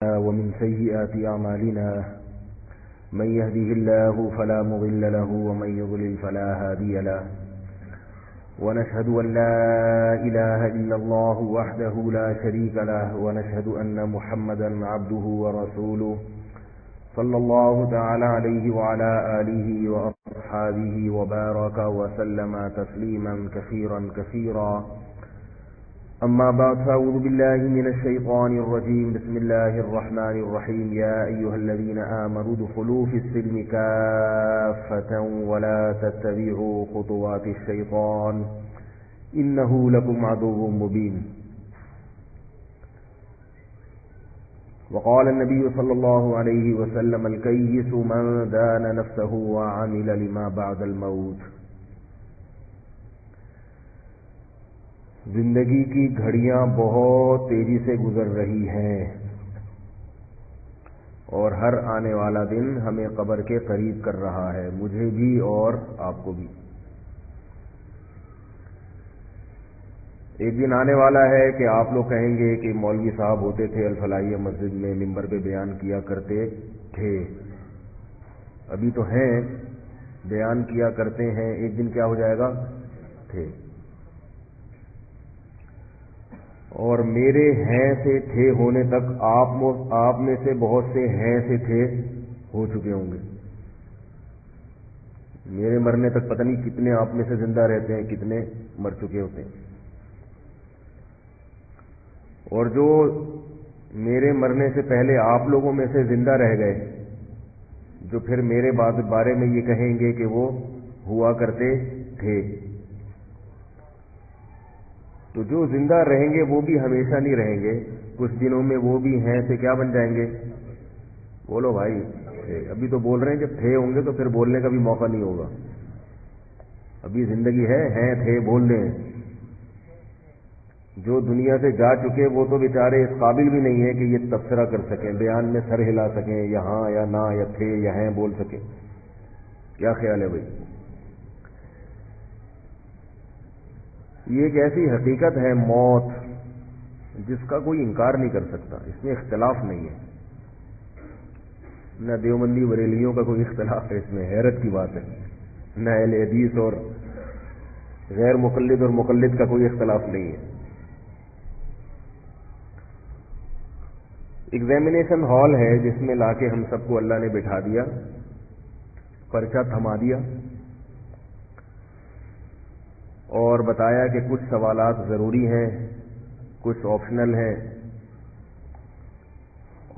ومن سيئات أعمالنا من يهده الله فلا مضل له ومن يضلل فلا هادي له ونشهد أن لا إله إلا الله وحده لا شريك له ونشهد أن محمدا عبده ورسوله صلى الله تعالى عليه وعلى آله وأصحابه وبارك وسلم تسليما كثيرا أما بعد فأعوذ بالله من الشيطان الرجيم بسم الله الرحمن الرحيم يا أيها الذين آمنوا ادخلوا في السلم كافة ولا تتبعوا خطوات الشيطان إنه لكم عدو مبين. وقال النبي صلى الله عليه وسلم الكيس من دان نفسه وعمل لما بعد الموت. زندگی کی گھڑیاں بہت تیزی سے گزر رہی ہیں اور ہر آنے والا دن ہمیں قبر کے قریب کر رہا ہے، مجھے بھی اور آپ کو بھی. ایک دن آنے والا ہے کہ آپ لوگ کہیں گے کہ مولوی صاحب ہوتے تھے الفلاحیہ مسجد میں ممبر پہ بیان کیا کرتے تھے، ابھی تو ہیں بیان کیا کرتے ہیں، ایک دن کیا ہو جائے گا تھے. اور میرے ہیں سے تھے ہونے تک آپ میں سے بہت سے ہیں سے تھے ہو چکے ہوں گے. میرے مرنے تک پتہ نہیں کتنے آپ میں سے زندہ رہتے ہیں، کتنے مر چکے ہوتے ہیں. اور جو میرے مرنے سے پہلے آپ لوگوں میں سے زندہ رہ گئے، جو پھر میرے بارے میں یہ کہیں گے کہ وہ ہوا کرتے تھے، تو جو زندہ رہیں گے وہ بھی ہمیشہ نہیں رہیں گے، کچھ دنوں میں وہ بھی ہیں سے کیا بن جائیں گے؟ بولو بھائی. ابھی تو بول رہے ہیں جب تھے ہوں گے تو پھر بولنے کا بھی موقع نہیں ہوگا. ابھی زندگی ہے، ہیں تھے بول رہے ہیں. جو دنیا سے جا چکے وہ تو بیچارے اس قابل بھی نہیں ہے کہ یہ تبصرہ کر سکیں، بیان میں سر ہلا سکیں، یا ہاں یا نہ یا تھے یا ہیں بول سکیں. کیا خیال ہے بھائی؟ یہ ایک ایسی حقیقت ہے موت جس کا کوئی انکار نہیں کر سکتا، اس میں اختلاف نہیں ہے. نہ دیوبندی بریلیوں کا کوئی اختلاف ہے، اس میں حیرت کی بات ہے. نہ اہل حدیث اور غیر مقلد اور مقلد کا کوئی اختلاف نہیں ہے. ایگزامینیشن ہال ہے جس میں لا کے ہم سب کو اللہ نے بٹھا دیا، پرچہ تھما دیا اور بتایا کہ کچھ سوالات ضروری ہیں، کچھ آپشنل ہیں،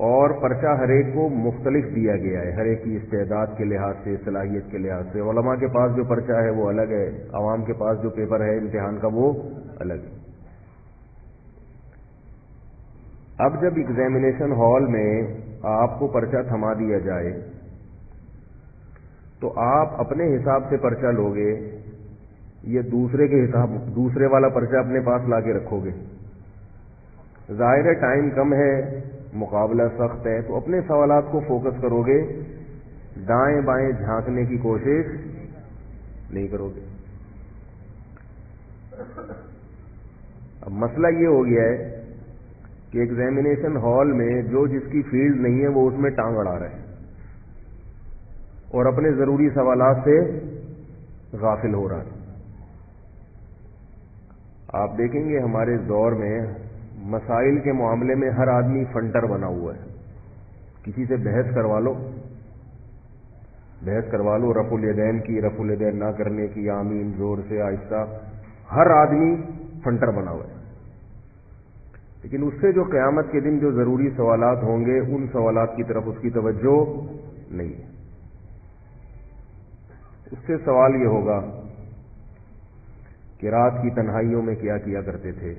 اور پرچہ ہر ایک کو مختلف دیا گیا ہے، ہر ایک کی استعداد کے لحاظ سے، صلاحیت کے لحاظ سے. علماء کے پاس جو پرچہ ہے وہ الگ ہے، عوام کے پاس جو پیپر ہے امتحان کا وہ الگ ہے. اب جب ایگزامینیشن ہال میں آپ کو پرچہ تھما دیا جائے تو آپ اپنے حساب سے پرچہ لوگے یہ دوسرے والا پرچہ اپنے پاس لا کے رکھو گے؟ ظاہر ہے ٹائم کم ہے، مقابلہ سخت ہے، تو اپنے سوالات کو فوکس کرو گے، دائیں بائیں جھانکنے کی کوشش نہیں کرو گے. اب مسئلہ یہ ہو گیا ہے کہ ایگزامینیشن ہال میں جو جس کی فیلڈ نہیں ہے وہ اس میں ٹانگ اڑا رہا ہے اور اپنے ضروری سوالات سے غافل ہو رہا ہے. آپ دیکھیں گے ہمارے دور میں مسائل کے معاملے میں ہر آدمی فنٹر بنا ہوا ہے. کسی سے بحث کروا لو، رفع الیدین کی، رفع الیدین نہ کرنے کی، آمین زور سے آہستہ، ہر آدمی فنٹر بنا ہوا ہے. لیکن اس سے جو قیامت کے دن جو ضروری سوالات ہوں گے ان سوالات کی طرف اس کی توجہ نہیں ہے. اس سے سوال یہ ہوگا کہ رات کی تنہائیوں میں کیا کیا کرتے تھے،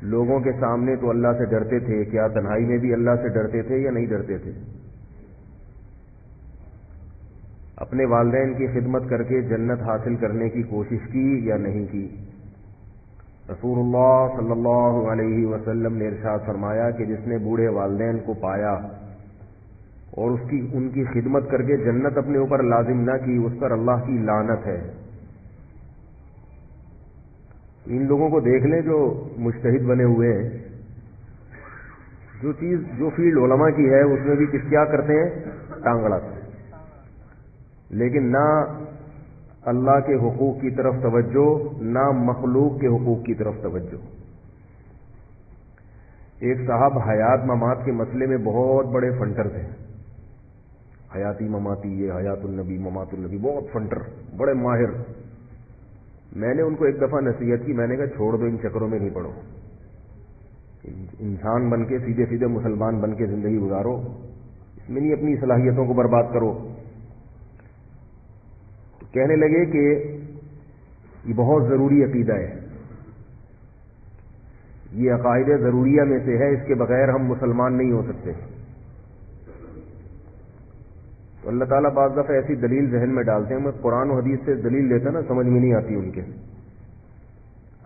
لوگوں کے سامنے تو اللہ سے ڈرتے تھے، کیا تنہائی میں بھی اللہ سے ڈرتے تھے یا نہیں ڈرتے تھے؟ اپنے والدین کی خدمت کر کے جنت حاصل کرنے کی کوشش کی یا نہیں کی؟ رسول اللہ صلی اللہ علیہ وسلم نے ارشاد فرمایا کہ جس نے بوڑھے والدین کو پایا اور ان کی خدمت کر کے جنت اپنے اوپر لازم نہ کی، اس پر اللہ کی لعنت ہے. ان لوگوں کو دیکھ لیں جو مجتہد بنے ہوئے ہیں، جو فیلڈ علماء کی ہے اس میں بھی کیا کرتے ہیں؟ ٹانگ اڑاتے ہیں. لیکن نہ اللہ کے حقوق کی طرف توجہ، نہ مخلوق کے حقوق کی طرف توجہ. ایک صاحب حیات ممات کے مسئلے میں بہت بڑے فنٹر تھے. حیاتی مماتی، یہ حیات النبی ممات النبی، بہت فنٹر، بڑے ماہر. میں نے ان کو ایک دفعہ نصیحت کی، میں نے کہا چھوڑ دو، ان چکروں میں نہیں پڑو، انسان بن کے سیدھے سیدھے مسلمان بن کے زندگی گزارو، اس میں نہیں اپنی صلاحیتوں کو برباد کرو. تو کہنے لگے کہ یہ بہت ضروری عقیدہ ہے، یہ عقائد ضروریہ میں سے ہے، اس کے بغیر ہم مسلمان نہیں ہو سکتے. تو اللہ تعالیٰ بعض دفعہ ایسی دلیل ذہن میں ڈالتے ہیں، میں قرآن و حدیث سے دلیل لیتا نا، سمجھ میں نہیں آتی ان کے.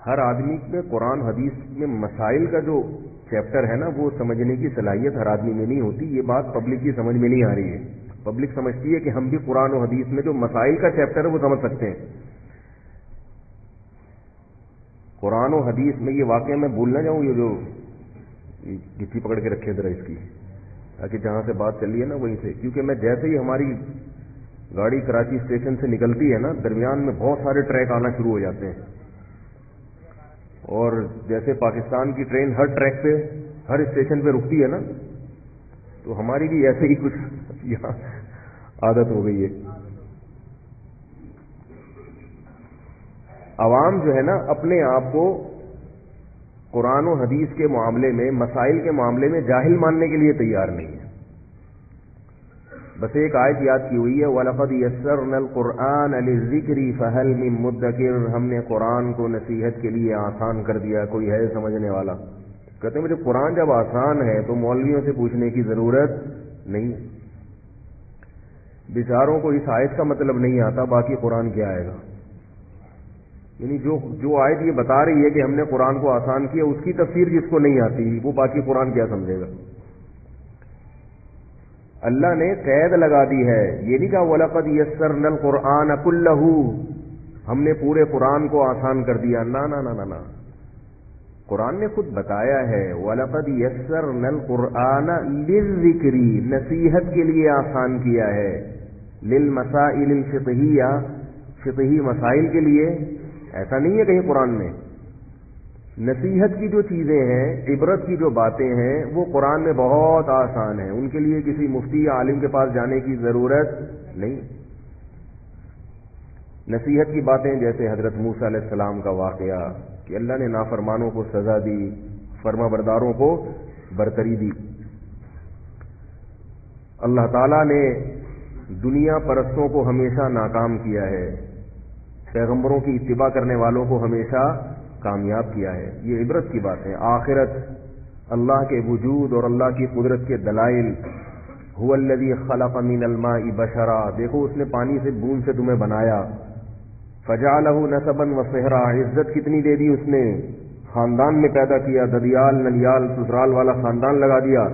ہر آدمی میں قرآن حدیث میں مسائل کا جو چیپٹر ہے نا، وہ سمجھنے کی صلاحیت ہر آدمی میں نہیں ہوتی. یہ بات پبلک کی سمجھ میں نہیں آ رہی ہے. پبلک سمجھتی ہے کہ ہم بھی قرآن و حدیث میں جو مسائل کا چیپٹر ہے وہ سمجھ سکتے ہیں. قرآن و حدیث میں یہ واقعہ میں بھول نہ جاؤں، یہ جو گٹی پکڑ کے رکھے ذرا اس کی، تاکہ جہاں سے بات چل رہی ہے نا وہیں سے، کیونکہ میں جیسے ہی ہماری گاڑی کراچی اسٹیشن سے نکلتی ہے نا، درمیان میں بہت سارے ٹریک آنا شروع ہو جاتے ہیں. اور جیسے پاکستان کی ٹرین ہر ٹریک پہ، ہر اسٹیشن پہ رکتی ہے نا، تو ہماری بھی ایسے ہی کچھ یہاں عادت ہو گئی ہے. عوام جو ہے نا اپنے آپ کو قرآن و حدیث کے معاملے میں، مسائل کے معاملے میں جاہل ماننے کے لیے تیار نہیں ہے. بس ایک آیت یاد کی ہوئی ہے، وَلَقَدْ يَسَّرْنَا الْقُرْآنَ لِلذِّكْرِ فَهَلْ مِن مُدَّكِرٍ، ہم نے قرآن کو نصیحت کے لیے آسان کر دیا، کوئی ہے سمجھنے والا؟ کہتے ہیں مجھے قرآن جب آسان ہے تو مولویوں سے پوچھنے کی ضرورت نہیں. بیچاروں کو اس آیت کا مطلب نہیں آتا، باقی قرآن کیا آئے گا. یعنی جو آیت یہ بتا رہی ہے کہ ہم نے قرآن کو آسان کیا، اس کی تفسیر جس کو نہیں آتی وہ باقی قرآن کیا سمجھے گا. اللہ نے قید لگا دی ہے، یہ نہیں کہا وَلَقَدْ يَسَّرْنَا الْقُرْآنَ كُلَّهُ، ہم نے پورے قرآن کو آسان کر دیا. نا نا نا نا نا، قرآن نے خود بتایا ہے وَلَقَدْ يَسَّرْنَا الْقُرْآنَ لِلذِّكْرِ، نصیحت کے لیے آسان کیا ہے، لِلْمَسَائِلِ الْفِقْهِيَّةِ، فقہی مسائل کے لیے. ایسا نہیں ہے کہیں قرآن میں. نصیحت کی جو چیزیں ہیں، عبرت کی جو باتیں ہیں، وہ قرآن میں بہت آسان ہیں، ان کے لیے کسی مفتی یا عالم کے پاس جانے کی ضرورت نہیں. نصیحت کی باتیں جیسے حضرت موسیٰ علیہ السلام کا واقعہ کہ اللہ نے نافرمانوں کو سزا دی، فرما برداروں کو برتری دی. اللہ تعالیٰ نے دنیا پرستوں کو ہمیشہ ناکام کیا ہے، پیغمبروں کی اتباع کرنے والوں کو ہمیشہ کامیاب کیا ہے. یہ عبرت کی بات ہے. آخرت، اللہ کے وجود اور اللہ کی قدرت کے دلائل. هو الذی خلق من الماء بشرا، دیکھو اس نے پانی سے بوند سے تمہیں بنایا. فجعلہ نسبا وصہرا، عزت کتنی دے دی اس نے، خاندان میں پیدا کیا، ددیال ننیال سسرال والا خاندان لگا دیا.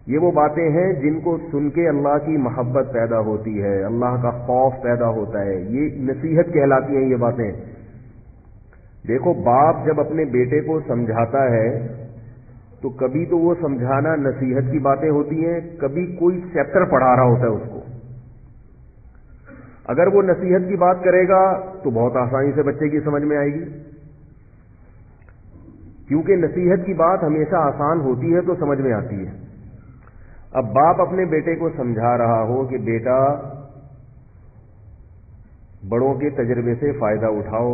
یہ وہ باتیں ہیں جن کو سن کے اللہ کی محبت پیدا ہوتی ہے، اللہ کا خوف پیدا ہوتا ہے. یہ نصیحت کہلاتی ہیں یہ باتیں. دیکھو باپ جب اپنے بیٹے کو سمجھاتا ہے تو کبھی تو وہ سمجھانا نصیحت کی باتیں ہوتی ہیں، کبھی کوئی چیپٹر پڑھا رہا ہوتا ہے اس کو. اگر وہ نصیحت کی بات کرے گا تو بہت آسانی سے بچے کی سمجھ میں آئے گی، کیونکہ نصیحت کی بات ہمیشہ آسان ہوتی ہے تو سمجھ میں آتی ہے. اب باپ اپنے بیٹے کو سمجھا رہا ہو کہ بیٹا بڑوں کے تجربے سے فائدہ اٹھاؤ،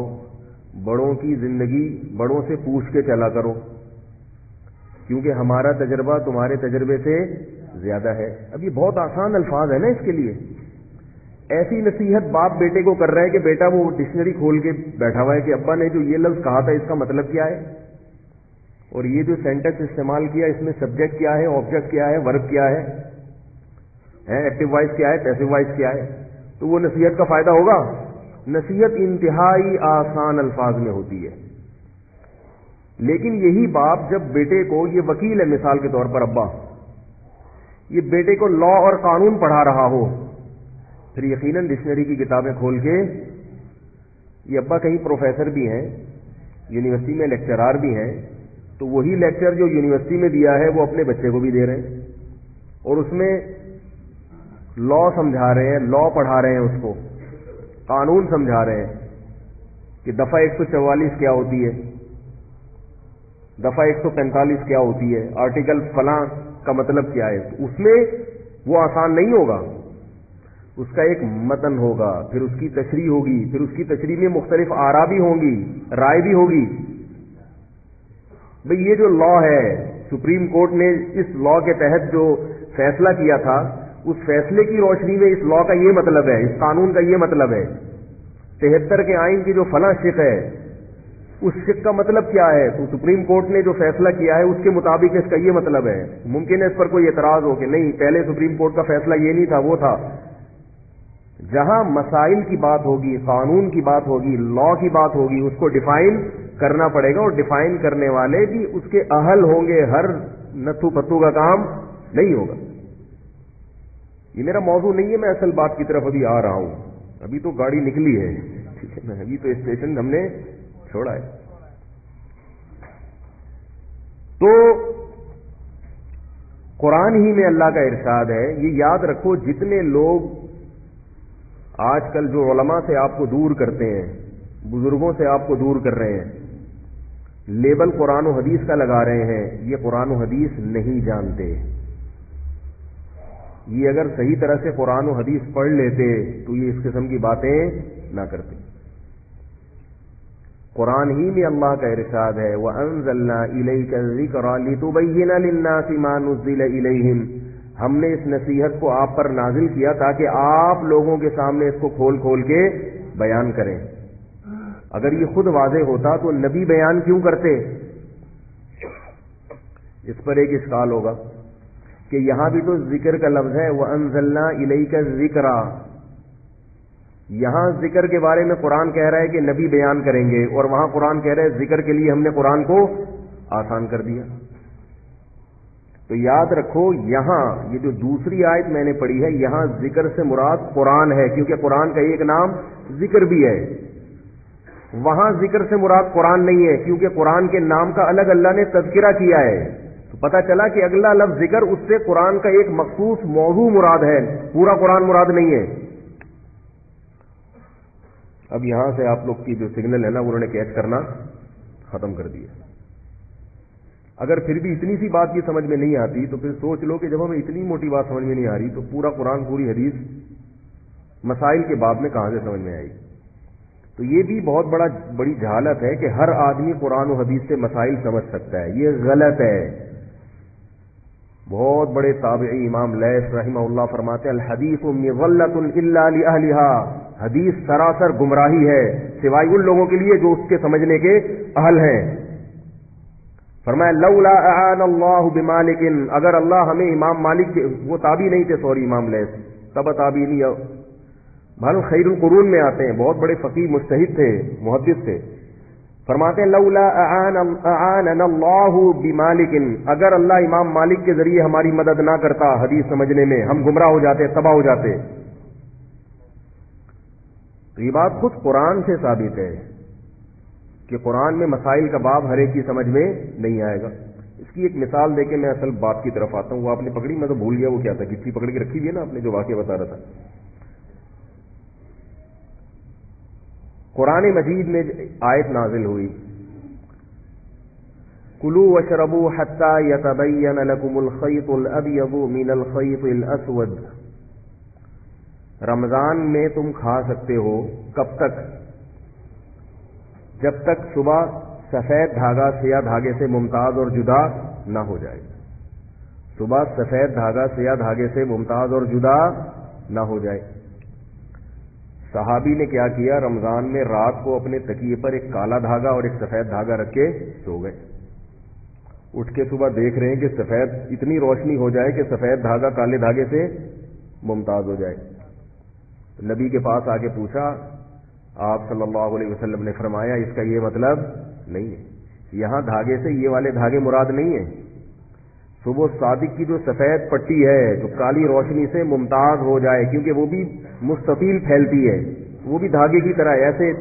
بڑوں کی زندگی بڑوں سے پوچھ کے چلا کرو، کیونکہ ہمارا تجربہ تمہارے تجربے سے زیادہ ہے. اب یہ بہت آسان الفاظ ہے نا اس کے لیے. ایسی نصیحت باپ بیٹے کو کر رہا ہے کہ بیٹا وہ ڈکشنری کھول کے بیٹھا ہوا ہے کہ ابا نے جو یہ لفظ کہا تھا اس کا مطلب کیا ہے، اور یہ جو سینٹنس استعمال کیا اس میں سبجیکٹ کیا ہے، آبجیکٹ کیا ہے، ورب کیا ہے، ایکٹیو وائس کیا ہے، پیسو وائس کیا ہے. تو وہ نصیحت کا فائدہ ہوگا. نصیحت انتہائی آسان الفاظ میں ہوتی ہے. لیکن یہی باپ جب بیٹے کو، یہ وکیل ہے مثال کے طور پر ابا، یہ بیٹے کو لا اور قانون پڑھا رہا ہو، پھر یقیناً ڈکشنری کی کتابیں کھول کے، یہ ابا کہیں پروفیسر بھی ہیں، یونیورسٹی میں لیکچرار بھی ہیں، تو وہی لیکچر جو یونیورسٹی میں دیا ہے وہ اپنے بچے کو بھی دے رہے ہیں، اور اس میں لا سمجھا رہے ہیں، لا پڑھا رہے ہیں، اس کو قانون سمجھا رہے ہیں کہ دفعہ 144 کیا ہوتی ہے، دفعہ 145 کیا ہوتی ہے، آرٹیکل فلاں کا مطلب کیا ہے. تو اس میں وہ آسان نہیں ہوگا، اس کا ایک متن ہوگا، پھر اس کی تشریح ہوگی، پھر اس کی تشریح میں مختلف آراء بھی ہوں گی، رائے بھی ہوگی. بھئی یہ جو لا ہے، سپریم کورٹ نے اس لا کے تحت جو فیصلہ کیا تھا، اس فیصلے کی روشنی میں اس لا کا یہ مطلب ہے، اس قانون کا یہ مطلب ہے. 73 کے آئین کی جو فلاں شق ہے، اس شق کا مطلب کیا ہے؟ تو سپریم کورٹ نے جو فیصلہ کیا ہے اس کے مطابق اس کا یہ مطلب ہے. ممکن ہے اس پر کوئی اعتراض ہو کہ نہیں، پہلے سپریم کورٹ کا فیصلہ یہ نہیں تھا، وہ تھا. جہاں مسائل کی بات ہوگی، قانون کی بات ہوگی، لا کی بات ہوگی، اس کو ڈیفائن کرنا پڑے گا، اور ڈیفائن کرنے والے بھی اس کے اہل ہوں گے. ہر نتھو پتو کا کام نہیں ہوگا. یہ میرا موضوع نہیں ہے، میں اصل بات کی طرف ابھی آ رہا ہوں. ابھی تو گاڑی نکلی ہے، ٹھیک ہے، ابھی تو اسٹیشن ہم نے چھوڑا ہے. تو قرآن ہی میں اللہ کا ارشاد ہے. یہ یاد رکھو، جتنے لوگ آج کل جو علماء سے آپ کو دور کرتے ہیں، بزرگوں سے آپ کو دور کر رہے ہیں، لیبل قرآن و حدیث کا لگا رہے ہیں، یہ قرآن و حدیث نہیں جانتے. یہ اگر صحیح طرح سے قرآن و حدیث پڑھ لیتے تو یہ اس قسم کی باتیں نہ کرتے. قرآن ہی میں اللہ کا ارشاد ہے، وَأَنزَلْنَا إِلَيْكَ الذِّكْرَ لِتُبَيِّنَ لِلنَّاسِ مَا نُزِّلَ إِلَيْهِمْ. ہم نے اس نصیحت کو آپ پر نازل کیا تاکہ آپ لوگوں کے سامنے اس کو کھول کھول کے بیان کریں. اگر یہ خود واضح ہوتا تو نبی بیان کیوں کرتے؟ اس پر ایک اشکال ہوگا کہ یہاں بھی تو ذکر کا لفظ ہے، وَأَنزَلْنَا إِلَيْكَ الذِّكْرَ. یہاں ذکر کے بارے میں قرآن کہہ رہا ہے کہ نبی بیان کریں گے، اور وہاں قرآن کہہ رہا ہے ذکر کے لیے ہم نے قرآن کو آسان کر دیا. تو یاد رکھو، یہاں یہ جو دوسری آیت میں نے پڑھی ہے، یہاں ذکر سے مراد قرآن ہے، کیونکہ قرآن کا ایک نام ذکر بھی ہے. وہاں ذکر سے مراد قرآن نہیں ہے، کیونکہ قرآن کے نام کا الگ اللہ نے تذکرہ کیا ہے. تو پتہ چلا کہ اگلا لفظ ذکر، اس سے قرآن کا ایک مخصوص موضوع مراد ہے، پورا قرآن مراد نہیں ہے. اب یہاں سے آپ لوگ کی جو سگنل ہے نا، انہوں نے کیچ کرنا ختم کر دیا. اگر پھر بھی اتنی سی بات کی سمجھ میں نہیں آتی تو پھر سوچ لو کہ جب ہمیں اتنی موٹی بات سمجھ میں نہیں آ رہی تو پورا قرآن، پوری حدیث مسائل کے باب میں کہاں سے سمجھ میں آئی؟ تو یہ بھی بہت بڑی جہالت ہے کہ ہر آدمی قرآن و حدیث سے مسائل سمجھ سکتا ہے. یہ غلط ہے. بہت بڑے تابعی امام لیث رحمہ اللہ فرماتے ہیں، الحدیث مضلۃ الا لأہلھا. حدیث سراسر گمراہی ہے سوائے ان لوگوں کے لیے جو اس کے سمجھنے کے اہل ہیں. فرمایا لولا اعان اللہ بمالک، اگر اللہ ہمیں امام مالک کے، وہ تابعی نہیں تھے، سوری امام لیث تبع تابعی نہیں، بھلو خیر القرون میں آتے ہیں، بہت بڑے فقیہ مجتہد تھے، محدث تھے. فرماتے ہیں لولا اعاننا اللہ بمالک، اگر اللہ امام مالک کے ذریعے ہماری مدد نہ کرتا حدیث سمجھنے میں، ہم گمراہ ہو جاتے، تباہ ہو جاتے. تو یہ بات خود قرآن سے ثابت ہے کہ قرآن میں مسائل کا باب ہر ایک کی سمجھ میں نہیں آئے گا. اس کی ایک مثال دے کے میں اصل بات کی طرف آتا ہوں. وہ آپ نے پکڑی، میں تو بھول گیا وہ کیا تھا، کتنی پکڑ کے رکھی ہوئی ہے نا آپ نے، جو واقعہ بتا رہا تھا. قرآن مجید میں آیت نازل ہوئی، کلوا واشربوا حتى يتبين لكم الخيط الابيض من الخيط الاسود. رمضان میں تم کھا سکتے ہو، کب تک؟ جب تک صبح سفید دھاگا سیاہ دھاگے سے ممتاز اور جدا نہ ہو جائے. صبح سفید دھاگا سیاہ دھاگے سے ممتاز اور جدا نہ ہو جائے. صحابی نے کیا کیا، رمضان میں رات کو اپنے تکیے پر ایک کالا دھاگا اور ایک سفید دھاگا رکھ کے سو گئے. اٹھ کے صبح دیکھ رہے ہیں کہ سفید، اتنی روشنی ہو جائے کہ سفید دھاگا کالے دھاگے سے ممتاز ہو جائے. نبی کے پاس آ کے پوچھا، آپ صلی اللہ علیہ وسلم نے فرمایا اس کا یہ مطلب نہیں ہے، یہاں دھاگے سے یہ والے دھاگے مراد نہیں ہیں. صبح صادق کی جو سفید پٹی ہے جو کالی روشنی سے ممتاز ہو جائے، کیونکہ وہ بھی مستطیل پھیلتی ہے، وہ بھی دھاگے کی طرح ایسے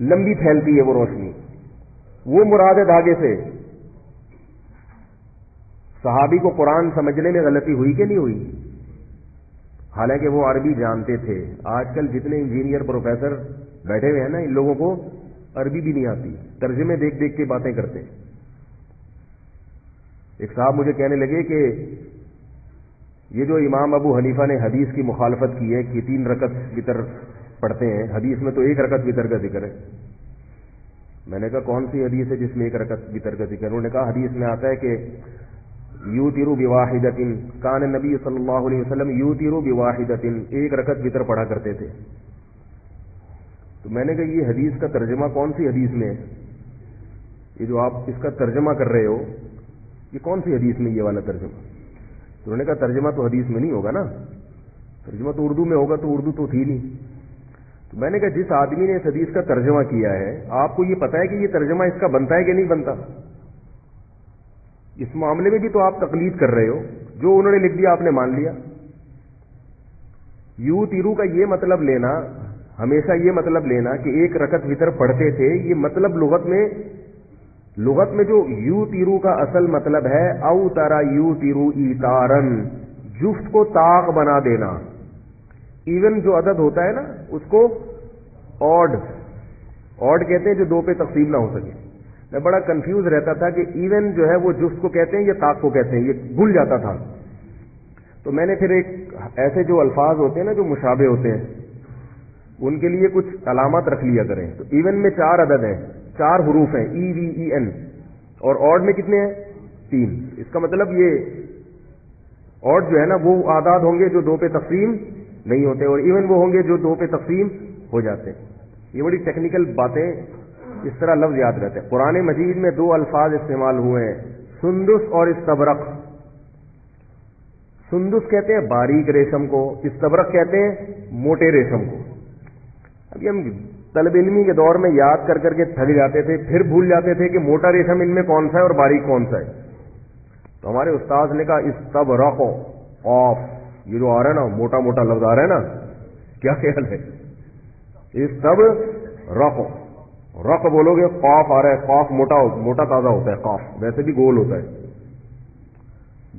لمبی پھیلتی ہے وہ روشنی، وہ مراد ہے دھاگے سے. صحابی کو قرآن سمجھنے میں غلطی ہوئی کہ نہیں ہوئی؟ حالانکہ وہ عربی جانتے تھے. آج کل جتنے انجینئر پروفیسر بیٹھے ہوئے ہیں نا، ان لوگوں کو عربی بھی نہیں آتی، ترجمے دیکھ دیکھ کے باتیں کرتے ہیں. ایک صاحب مجھے کہنے لگے کہ یہ جو امام ابو حنیفہ نے حدیث کی مخالفت کی ہے کہ 3 رکعت وتر پڑھتے ہیں، حدیث میں تو 1 رکعت وتر کا ذکر ہے. میں نے کہا کون سی حدیث ہے جس میں 1 رکعت وتر کا ذکر ہے؟ انہوں نے کہا حدیث میں آتا ہے کہ یوتر بواحدۃ، کان نبی صلی اللہ علیہ وسلم یوتر بواحدۃ، 1 رکعت وتر پڑھا کرتے تھے. تو میں نے کہا یہ حدیث کا ترجمہ کون سی حدیث میں ہے؟ یہ جو آپ اس کا ترجمہ کر رہے ہو، یہ کون سی حدیث میں یہ والا ترجمہ؟ تو انہوں نے کہا ترجمہ تو حدیث میں نہیں ہوگا نا، ترجمہ تو اردو میں ہوگا، تو اردو تو تھی نہیں. تو میں نے کہا جس آدمی نے اس حدیث کا ترجمہ کیا ہے، آپ کو یہ پتا ہے کہ یہ ترجمہ اس کا بنتا ہے کہ نہیں بنتا؟ اس معاملے میں بھی تو آپ تقلید کر رہے ہو، جو انہوں نے لکھ دیا آپ نے مان لیا. یو تیرو کا یہ مطلب لینا، ہمیشہ یہ مطلب لینا کہ 1 رکعت وتر پڑھتے تھے، یہ مطلب لغت میں جو یو تیرو کا اصل مطلب ہے او ترا یو تیرو ایتارن، جفت کو طاق بنا دینا. ایون جو عدد ہوتا ہے نا اس کو آڈ کہتے ہیں، جو 2 پہ تقسیم نہ ہو سکے. میں بڑا کنفیوز رہتا تھا کہ ایون جو ہے وہ جفت کو کہتے ہیں یا طاق کو کہتے ہیں، یہ بھول جاتا تھا. تو میں نے پھر ایک ایسے جو الفاظ ہوتے ہیں نا جو مشابہ ہوتے ہیں، ان کے لیے کچھ علامات رکھ لیا کریں. تو ایون میں 4 عدد ہیں، 4 حروف ہیں، ای وی ای این، اور آڈ میں کتنے ہیں؟ 3. اس کا مطلب یہ آڈ جو ہے نا وہ اعداد ہوں گے جو 2 پہ تقسیم نہیں ہوتے، اور ایون وہ ہوں گے جو 2 پہ تقسیم ہو جاتے ہیں. یہ بڑی ٹیکنیکل باتیں، اس طرح لفظ یاد رہتے ہیں. قرآن مجید میں 2 الفاظ استعمال ہوئے ہیں، سندس اور استبرق. سندس کہتے ہیں باریک ریشم کو، استبرق کہتے ہیں موٹے ریشم کو. ابھی ہم طلب علمی کے دور میں یاد کر کے تھک جاتے تھے، پھر بھول جاتے تھے کہ موٹا ریشم ان میں کون سا ہے اور باریک کون سا ہے. تو ہمارے استاد نے کہا استبرق آف، یہ جو آ رہا ہے نا موٹا موٹا لفظ آ رہا ہے نا، کیا خیال ہے؟ استبرق، رق بولو گے قاف آ رہا ہے، قاف موٹا تازہ ہوتا ہے، قاف ویسے بھی گول ہوتا ہے.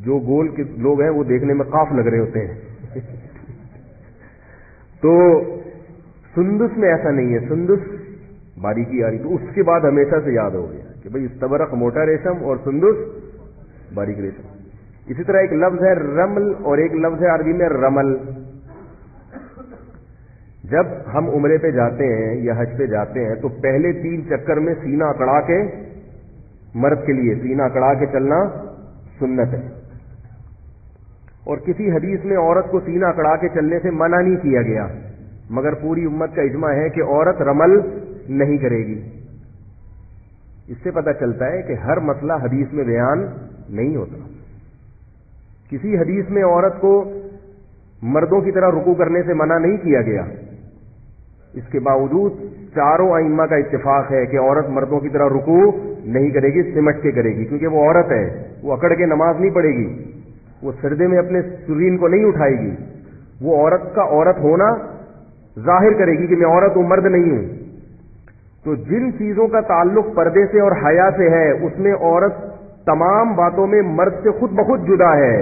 جو گول کے لوگ ہیں وہ دیکھنے میں قاف لگ رہے ہوتے ہیں. تو سندس میں ایسا نہیں ہے، سندس باریکی آ رہی. تو اس کے بعد ہمیشہ سے یاد ہو گیا کہ بھئی استبرق موٹا ریشم اور سندس باریک ریشم. اسی طرح ایک لفظ ہے رمل اور ایک لفظ ہے عربی میں رمل. جب ہم عمرے پہ جاتے ہیں یا حج پہ جاتے ہیں تو پہلے 3 چکر میں سینہ اکڑا کے، مرد کے لیے سینہ اکڑا کے چلنا سنت ہے. اور کسی حدیث میں عورت کو سینہ اکڑا کے چلنے سے منع نہیں کیا گیا، مگر پوری امت کا اجماع ہے کہ عورت رمل نہیں کرے گی. اس سے پتہ چلتا ہے کہ ہر مسئلہ حدیث میں بیان نہیں ہوتا. کسی حدیث میں عورت کو مردوں کی طرح رکوع کرنے سے منع نہیں کیا گیا. اس کے باوجود چاروں ائمہ کا اتفاق ہے کہ عورت مردوں کی طرح رکوع نہیں کرے گی، سمٹ کے کرے گی، کیونکہ وہ عورت ہے. وہ اکڑ کے نماز نہیں پڑھے گی، وہ سجدے میں اپنے سرین کو نہیں اٹھائے گی. وہ عورت کا عورت ہونا ظاہر کرے گی کہ میں عورت ہوں، مرد نہیں ہوں. تو جن چیزوں کا تعلق پردے سے اور حیا سے ہے اس میں عورت تمام باتوں میں مرد سے خود بخود جدا ہے.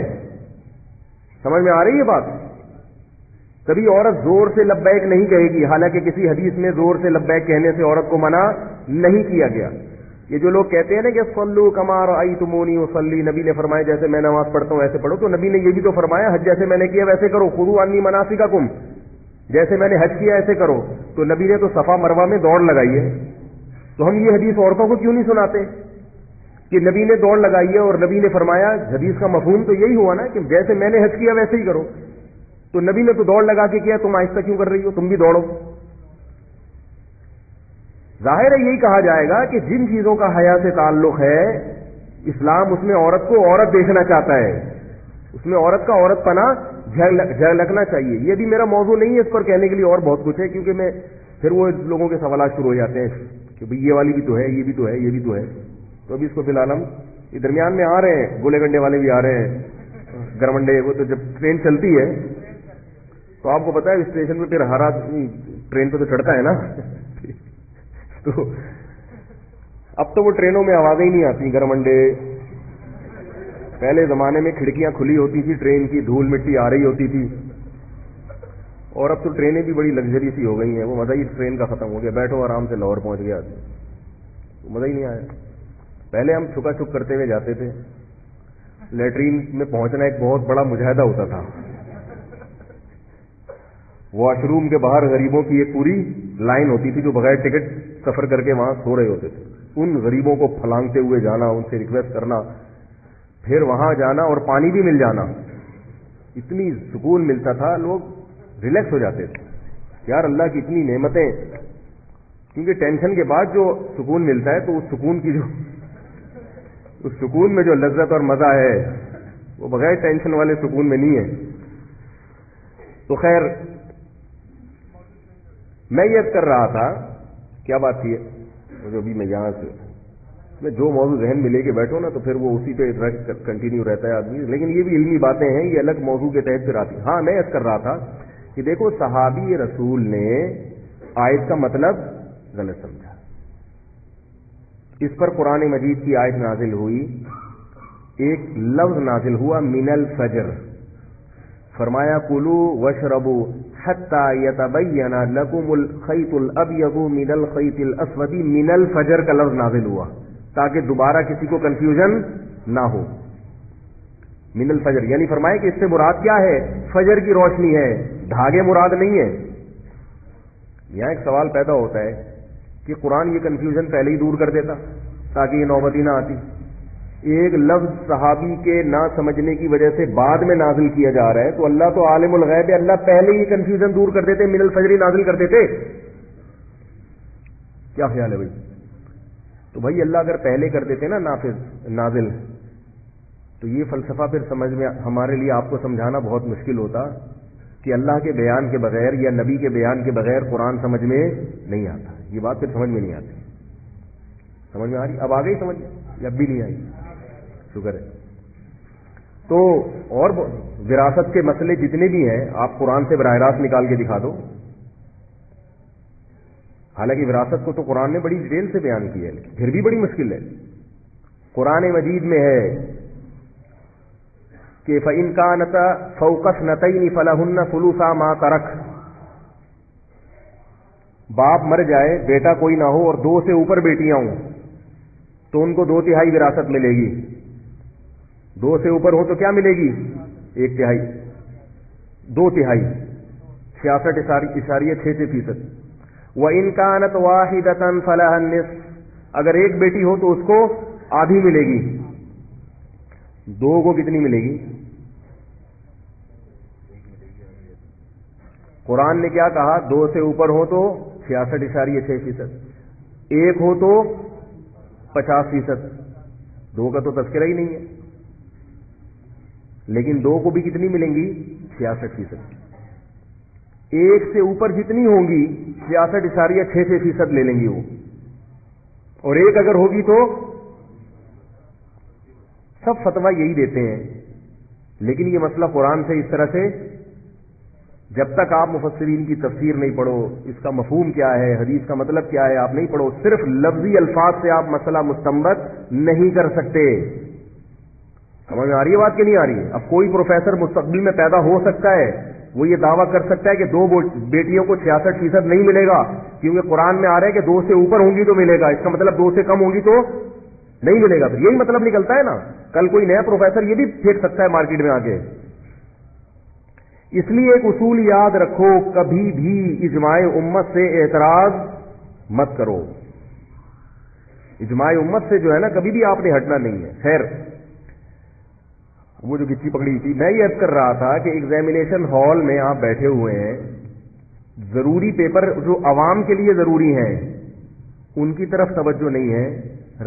سمجھ میں آ رہی ہے بات؟ کبھی عورت زور سے لبیک نہیں کہے گی، حالانکہ کسی حدیث میں زور سے لبیک کہنے سے عورت کو منع نہیں کیا گیا. یہ جو لوگ کہتے ہیں نا کہ صلو کما رأیتمونی اصلی، نبی نے فرمایا جیسے میں نماز پڑھتا ہوں ایسے پڑھو، تو نبی نے یہ بھی تو فرمایا حج جیسے میں نے کیا ویسے کرو، خذوا عنی مناسککم، جیسے میں نے حج کیا ایسے کرو. تو نبی نے تو صفا مروہ میں دوڑ لگائی ہے. تو ہم یہ حدیث عورتوں کو کیوں نہیں سناتے کہ نبی نے دوڑ لگائی ہے اور نبی نے فرمایا؟ حدیث کا مفہوم تو یہی ہوا نا کہ جیسے میں نے حج کیا ویسے ہی کرو. تو نبی نے تو دوڑ لگا کے کیا، تم آہستہ کیوں کر رہی ہو؟ تم بھی دوڑو. ظاہر ہے یہی کہا جائے گا کہ جن چیزوں کا حیا سے تعلق ہے اسلام اس میں عورت کو عورت دیکھنا چاہتا ہے، اس میں عورت کا عورت پنا جھلکنا چاہیے. یہ بھی میرا موضوع نہیں ہے، اس پر کہنے کے لیے اور بہت کچھ ہے، کیونکہ میں پھر وہ لوگوں کے سوالات شروع ہو جاتے ہیں کہ بھئی یہ والی بھی تو ہے، یہ بھی تو ہے، یہ بھی تو ہے. تو ابھی اس کو فی الحال ہم یہ درمیان میں آ رہے ہیں، گولے گنڈے والے بھی آ رہے ہیں، گرمنڈے. وہ تو جب ٹرین چلتی ہے تو آپ کو پتا ہے اسٹیشن پہ پھر ہر آدمی ٹرین پہ تو چڑھتا ہے نا. تو اب تو وہ ٹرینوں میں آوازیں ہی نہیں آتی، گرمنڈے پہلے زمانے میں کھڑکیاں کھلی ہوتی تھی ٹرین کی, دھول مٹی آ رہی ہوتی تھی, اور اب تو ٹرینیں بھی بڑی لگژری سی ہو گئی ہیں. وہ مزہ ہی ٹرین کا ختم ہو گیا, بیٹھو آرام سے لاہور پہنچ گیا, مزہ ہی نہیں آیا. پہلے ہم چھکا چھک کرتے ہوئے جاتے تھے, لیٹرین میں پہنچنا ایک بہت بڑا مجاہدہ ہوتا تھا. واش روم کے باہر غریبوں کی ایک پوری لائن ہوتی تھی جو بغیر ٹکٹ سفر کر کے وہاں سو رہے ہوتے تھے. ان غریبوں کو پھلانگتے ہوئے جانا, ان سے ریکویسٹ کرنا, پھر وہاں جانا اور پانی بھی مل جانا, اتنی سکون ملتا تھا, لوگ ریلیکس ہو جاتے تھے. یار اللہ کی اتنی نعمتیں, کیونکہ ٹینشن کے بعد جو سکون ملتا ہے تو اس سکون کی اس سکون میں جو لذت اور مزہ ہے وہ بغیر ٹینشن والے سکون میں نہیں ہے. تو خیر میں یہ کر رہا تھا, کیا بات تھی جو ابھی میں یہاں سے میں جو موضوع ذہن میں لے کے بیٹھو نا تو پھر وہ اسی پہ کنٹینیو رہتا ہے آدمی. لیکن یہ بھی علمی باتیں ہیں, یہ الگ موضوع کے تحت پھر آتی ہیں. ہاں میں یہ کر رہا تھا کہ دیکھو صحابی رسول نے آیت کا مطلب غلط سمجھا, اس پر قرآن مجید کی آیت نازل ہوئی, ایک لفظ نازل ہوا من الفجر, فرمایا کلوا واشربوا حتی یتبین لکم الخیط الابیض من الخیط الاسود من الفجر کا لفظ نازل ہوا تاکہ دوبارہ کسی کو کنفیوژن نہ ہو. من الفجر یعنی فرمایا کہ اس سے مراد کیا ہے, فجر کی روشنی ہے, دھاگے مراد نہیں ہے. یہاں ایک سوال پیدا ہوتا ہے کہ قرآن یہ کنفیوژن پہلے ہی دور کر دیتا تاکہ یہ نوبت ہی نہ آتی. ایک لفظ صحابی کے نہ سمجھنے کی وجہ سے بعد میں نازل کیا جا رہا ہے, تو اللہ تو عالم الغیب ہے, اللہ پہلے ہی کنفیوژن دور کر دیتے, من الفجر نازل کر دیتے. کیا خیال ہے بھائی؟ تو بھائی اللہ اگر پہلے کر دیتے نا نازل, تو یہ فلسفہ پھر سمجھ میں ہمارے لیے آپ کو سمجھانا بہت مشکل ہوتا کہ اللہ کے بیان کے بغیر یا نبی کے بیان کے بغیر قرآن سمجھ میں نہیں آتا. یہ بات پھر سمجھ میں نہیں آتی. سمجھ میں آ رہی؟ اب آ گئی سمجھ میں, اب بھی نہیں آئی؟ شکر ہے. تو اور وراثت کے مسئلے جتنے بھی ہیں آپ قرآن سے براہ راست نکال کے دکھا دو. حالانکہ وراثت کو تو قرآن نے بڑی ڈیٹیل سے بیان کیا ہے, لیکن پھر بھی بڑی مشکل ہے. قرآن مجید میں ہے کہ فَإِنْ كَانَتَا فَوْقَ اثْنَتَيْنِ فَلَهُنَّ ثُلُثَا مَا تَرَكَ, باپ مر جائے, بیٹا کوئی نہ ہو اور 2 سے اوپر بیٹیاں ہوں تو ان کو 2/3 وراثت ملے گی. 2 سے اوپر ہو تو کیا ملے گی؟ 1/3, 2/3, 66.66%. وَإِنْ كَانَتْ وَاحِدَةً فَلَهَا النِّصْفُ, اگر ایک بیٹی ہو تو اس کو آدھی ملے گی. 2 کو کتنی ملے گی؟ قرآن نے کیا کہا؟ 2 سے اوپر ہو تو 66.6%, 1 ہو تو 50%. 2 کا تو تذکرہ ہی نہیں ہے, لیکن 2 کو بھی کتنی ملیں گی؟ 66%. 1 سے اوپر جتنی ہوں گی 66.66% لے لیں گی وہ, اور 1 اگر ہوگی تو سب فتویٰ یہی دیتے ہیں. لیکن یہ مسئلہ قرآن سے اس طرح سے, جب تک آپ مفسرین کی تفسیر نہیں پڑھو, اس کا مفہوم کیا ہے, حدیث کا مطلب کیا ہے, آپ نہیں پڑھو, صرف لفظی الفاظ سے آپ مسئلہ مستنبط نہیں کر سکتے. سمجھ میں آ رہی ہے بات کہ نہیں آ رہی ہے؟ اب کوئی پروفیسر مستقبل میں پیدا ہو سکتا ہے, وہ یہ دعویٰ کر سکتا ہے کہ 2 بیٹیوں کو 66% نہیں ملے گا, کیونکہ قرآن میں آ رہا ہے کہ 2 سے اوپر ہوں گی تو ملے گا. اس کا مطلب 2 سے کم ہوگی تو نہیں ملے گا. پھر یہی مطلب نکلتا ہے نا. کل کوئی نیا پروفیسر یہ بھی پھینک سکتا ہے مارکیٹ میں آ کے. اس لیے ایک اصول یاد رکھو, کبھی بھی اجماع امت سے اعتراض مت کرو. اجماع امت سے جو ہے نا کبھی بھی آپ نے ہٹنا نہیں ہے. خیر, وہ جو گچی پکڑی تھی, میں یہ عرض کر رہا تھا کہ ایگزامینیشن ہال میں آپ بیٹھے ہوئے ہیں, ضروری پیپر جو عوام کے لیے ضروری ہیں ان کی طرف توجہ نہیں ہے.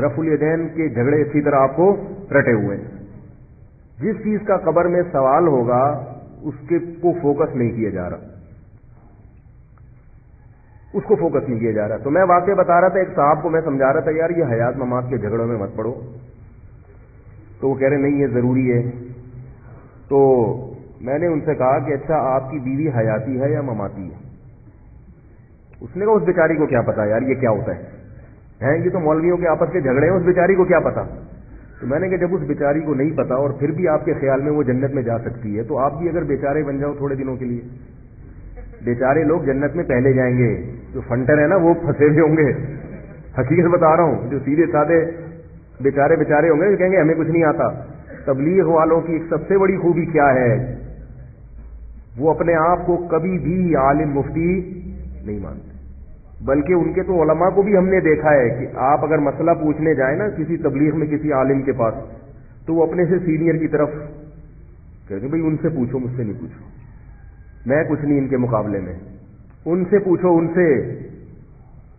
رفع الیدین کے جھگڑے اسی طرح آپ کو رٹے ہوئے ہیں. جس چیز کا قبر میں سوال ہوگا اس کے کو فوکس نہیں کیا جا رہا, اس کو فوکس نہیں کیا جا رہا. تو میں واقعہ بتا رہا تھا, ایک صاحب کو میں سمجھا رہا تھا یار یہ حیات ممات کے جھگڑوں میں مت پڑو, تو وہ کہہ رہے نہیں یہ ضروری ہے. تو میں نے ان سے کہا کہ اچھا آپ کی بیوی حیاتی ہے یا مماتی ہے؟ اس نے کہا اس بیچاری کو کیا پتا یار یہ کیا ہوتا ہے, یہ تو مولویوں کے آپس کے جھگڑے ہیں, اس بیچاری کو کیا پتا. تو میں نے کہا جب اس بیچاری کو نہیں پتا اور پھر بھی آپ کے خیال میں وہ جنت میں جا سکتی ہے، تو آپ بھی اگر بیچارے بن جاؤ تھوڑے دنوں کے لیے. بیچارے لوگ جنت میں پہلے جائیں گے، جو فنٹر ہے نا وہ پھنسے ہوئے ہوں گے. حقیقت بتا رہا ہوں، جو سیدھے سادے بیچارے ہوں گے جو کہیں گے ہمیں کچھ نہیں آتا. تبلیغ والوں کی ایک سب سے بڑی خوبی کیا ہے؟ وہ اپنے آپ کو کبھی بھی عالم مفتی نہیں مانتے، بلکہ ان کے تو علماء کو بھی ہم نے دیکھا ہے کہ آپ اگر مسئلہ پوچھنے جائیں نا کسی تبلیغ میں کسی عالم کے پاس، تو وہ اپنے سے سینئر کی طرف کہتے بھائی ان سے پوچھو، مجھ سے نہیں پوچھو، میں کچھ نہیں ان کے مقابلے میں، ان سے پوچھو، ان سے.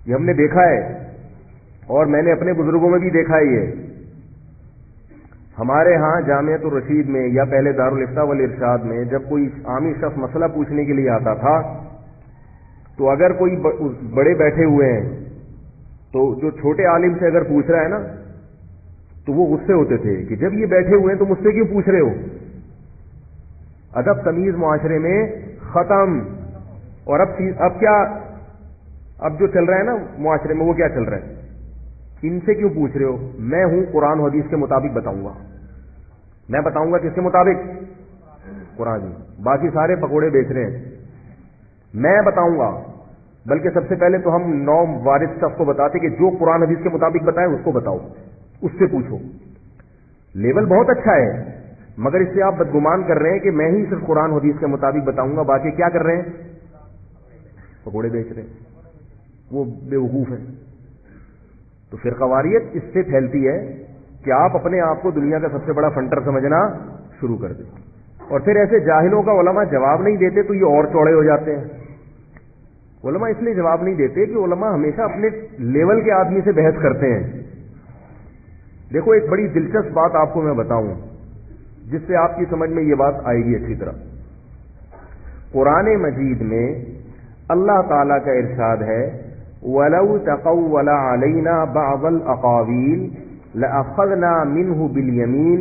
یہ ہم نے دیکھا ہے اور میں نے اپنے بزرگوں میں بھی دیکھا ہے. یہ ہمارے ہاں جامعۃ الرشید میں یا پہلے دارالافتاء والارشاد میں جب کوئی عامی شخص مسئلہ پوچھنے کے لیے آتا تھا تو اگر کوئی بڑے بیٹھے ہوئے ہیں تو جو چھوٹے عالم سے اگر پوچھ رہا ہے نا تو وہ غصے ہوتے تھے کہ جب یہ بیٹھے ہوئے ہیں تو مجھ سے کیوں پوچھ رہے ہو. ادب تمیز معاشرے میں ختم. اور اب کیا، اب جو چل رہا ہے نا معاشرے میں وہ کیا چل رہا ہے؟ ان سے کیوں پوچھ رہے ہو؟ میں ہوں قرآن و حدیث کے مطابق بتاؤں گا. میں بتاؤں گا کس کے مطابق؟ قرآن جی. باقی سارے پکوڑے بیچ رہے ہیں، میں بتاؤں گا. بلکہ سب سے پہلے تو ہم 9 وارث شخص کو بتاتے کہ جو قرآن حدیث کے مطابق بتائے اس کو بتاؤ، اس سے پوچھو. لیول بہت اچھا ہے، مگر اس سے آپ بدگمان کر رہے ہیں کہ میں ہی صرف قرآن حدیث کے مطابق بتاؤں گا، باقی کیا کر رہے ہیں؟ پکوڑے بیچ رہے ہیں. وہ بے وقوف ہیں. تو فرقواریت اس سے پھیلتی ہے کہ آپ اپنے آپ کو دنیا کا سب سے بڑا فنٹر سمجھنا شروع کر دیں، اور پھر ایسے جاہلوں کا علماء جواب نہیں دیتے تو یہ اور چوڑے ہو جاتے ہیں. علماء اس لیے جواب نہیں دیتے کہ علماء ہمیشہ اپنے لیول کے آدمی سے بحث کرتے ہیں. دیکھو ایک بڑی دلچسپ بات آپ کو میں بتاؤں جس سے آپ کی سمجھ میں یہ بات آئے گی اچھی طرح. قرآن مجید میں اللہ تعالیٰ کا ارشاد ہے وَلَوْ تَقَوَّلَ عَلَيْنَا بَعْضَ الْأَقَاوِيلِ لَأَخَذْنَا مِنْهُ بِالْيَمِينِ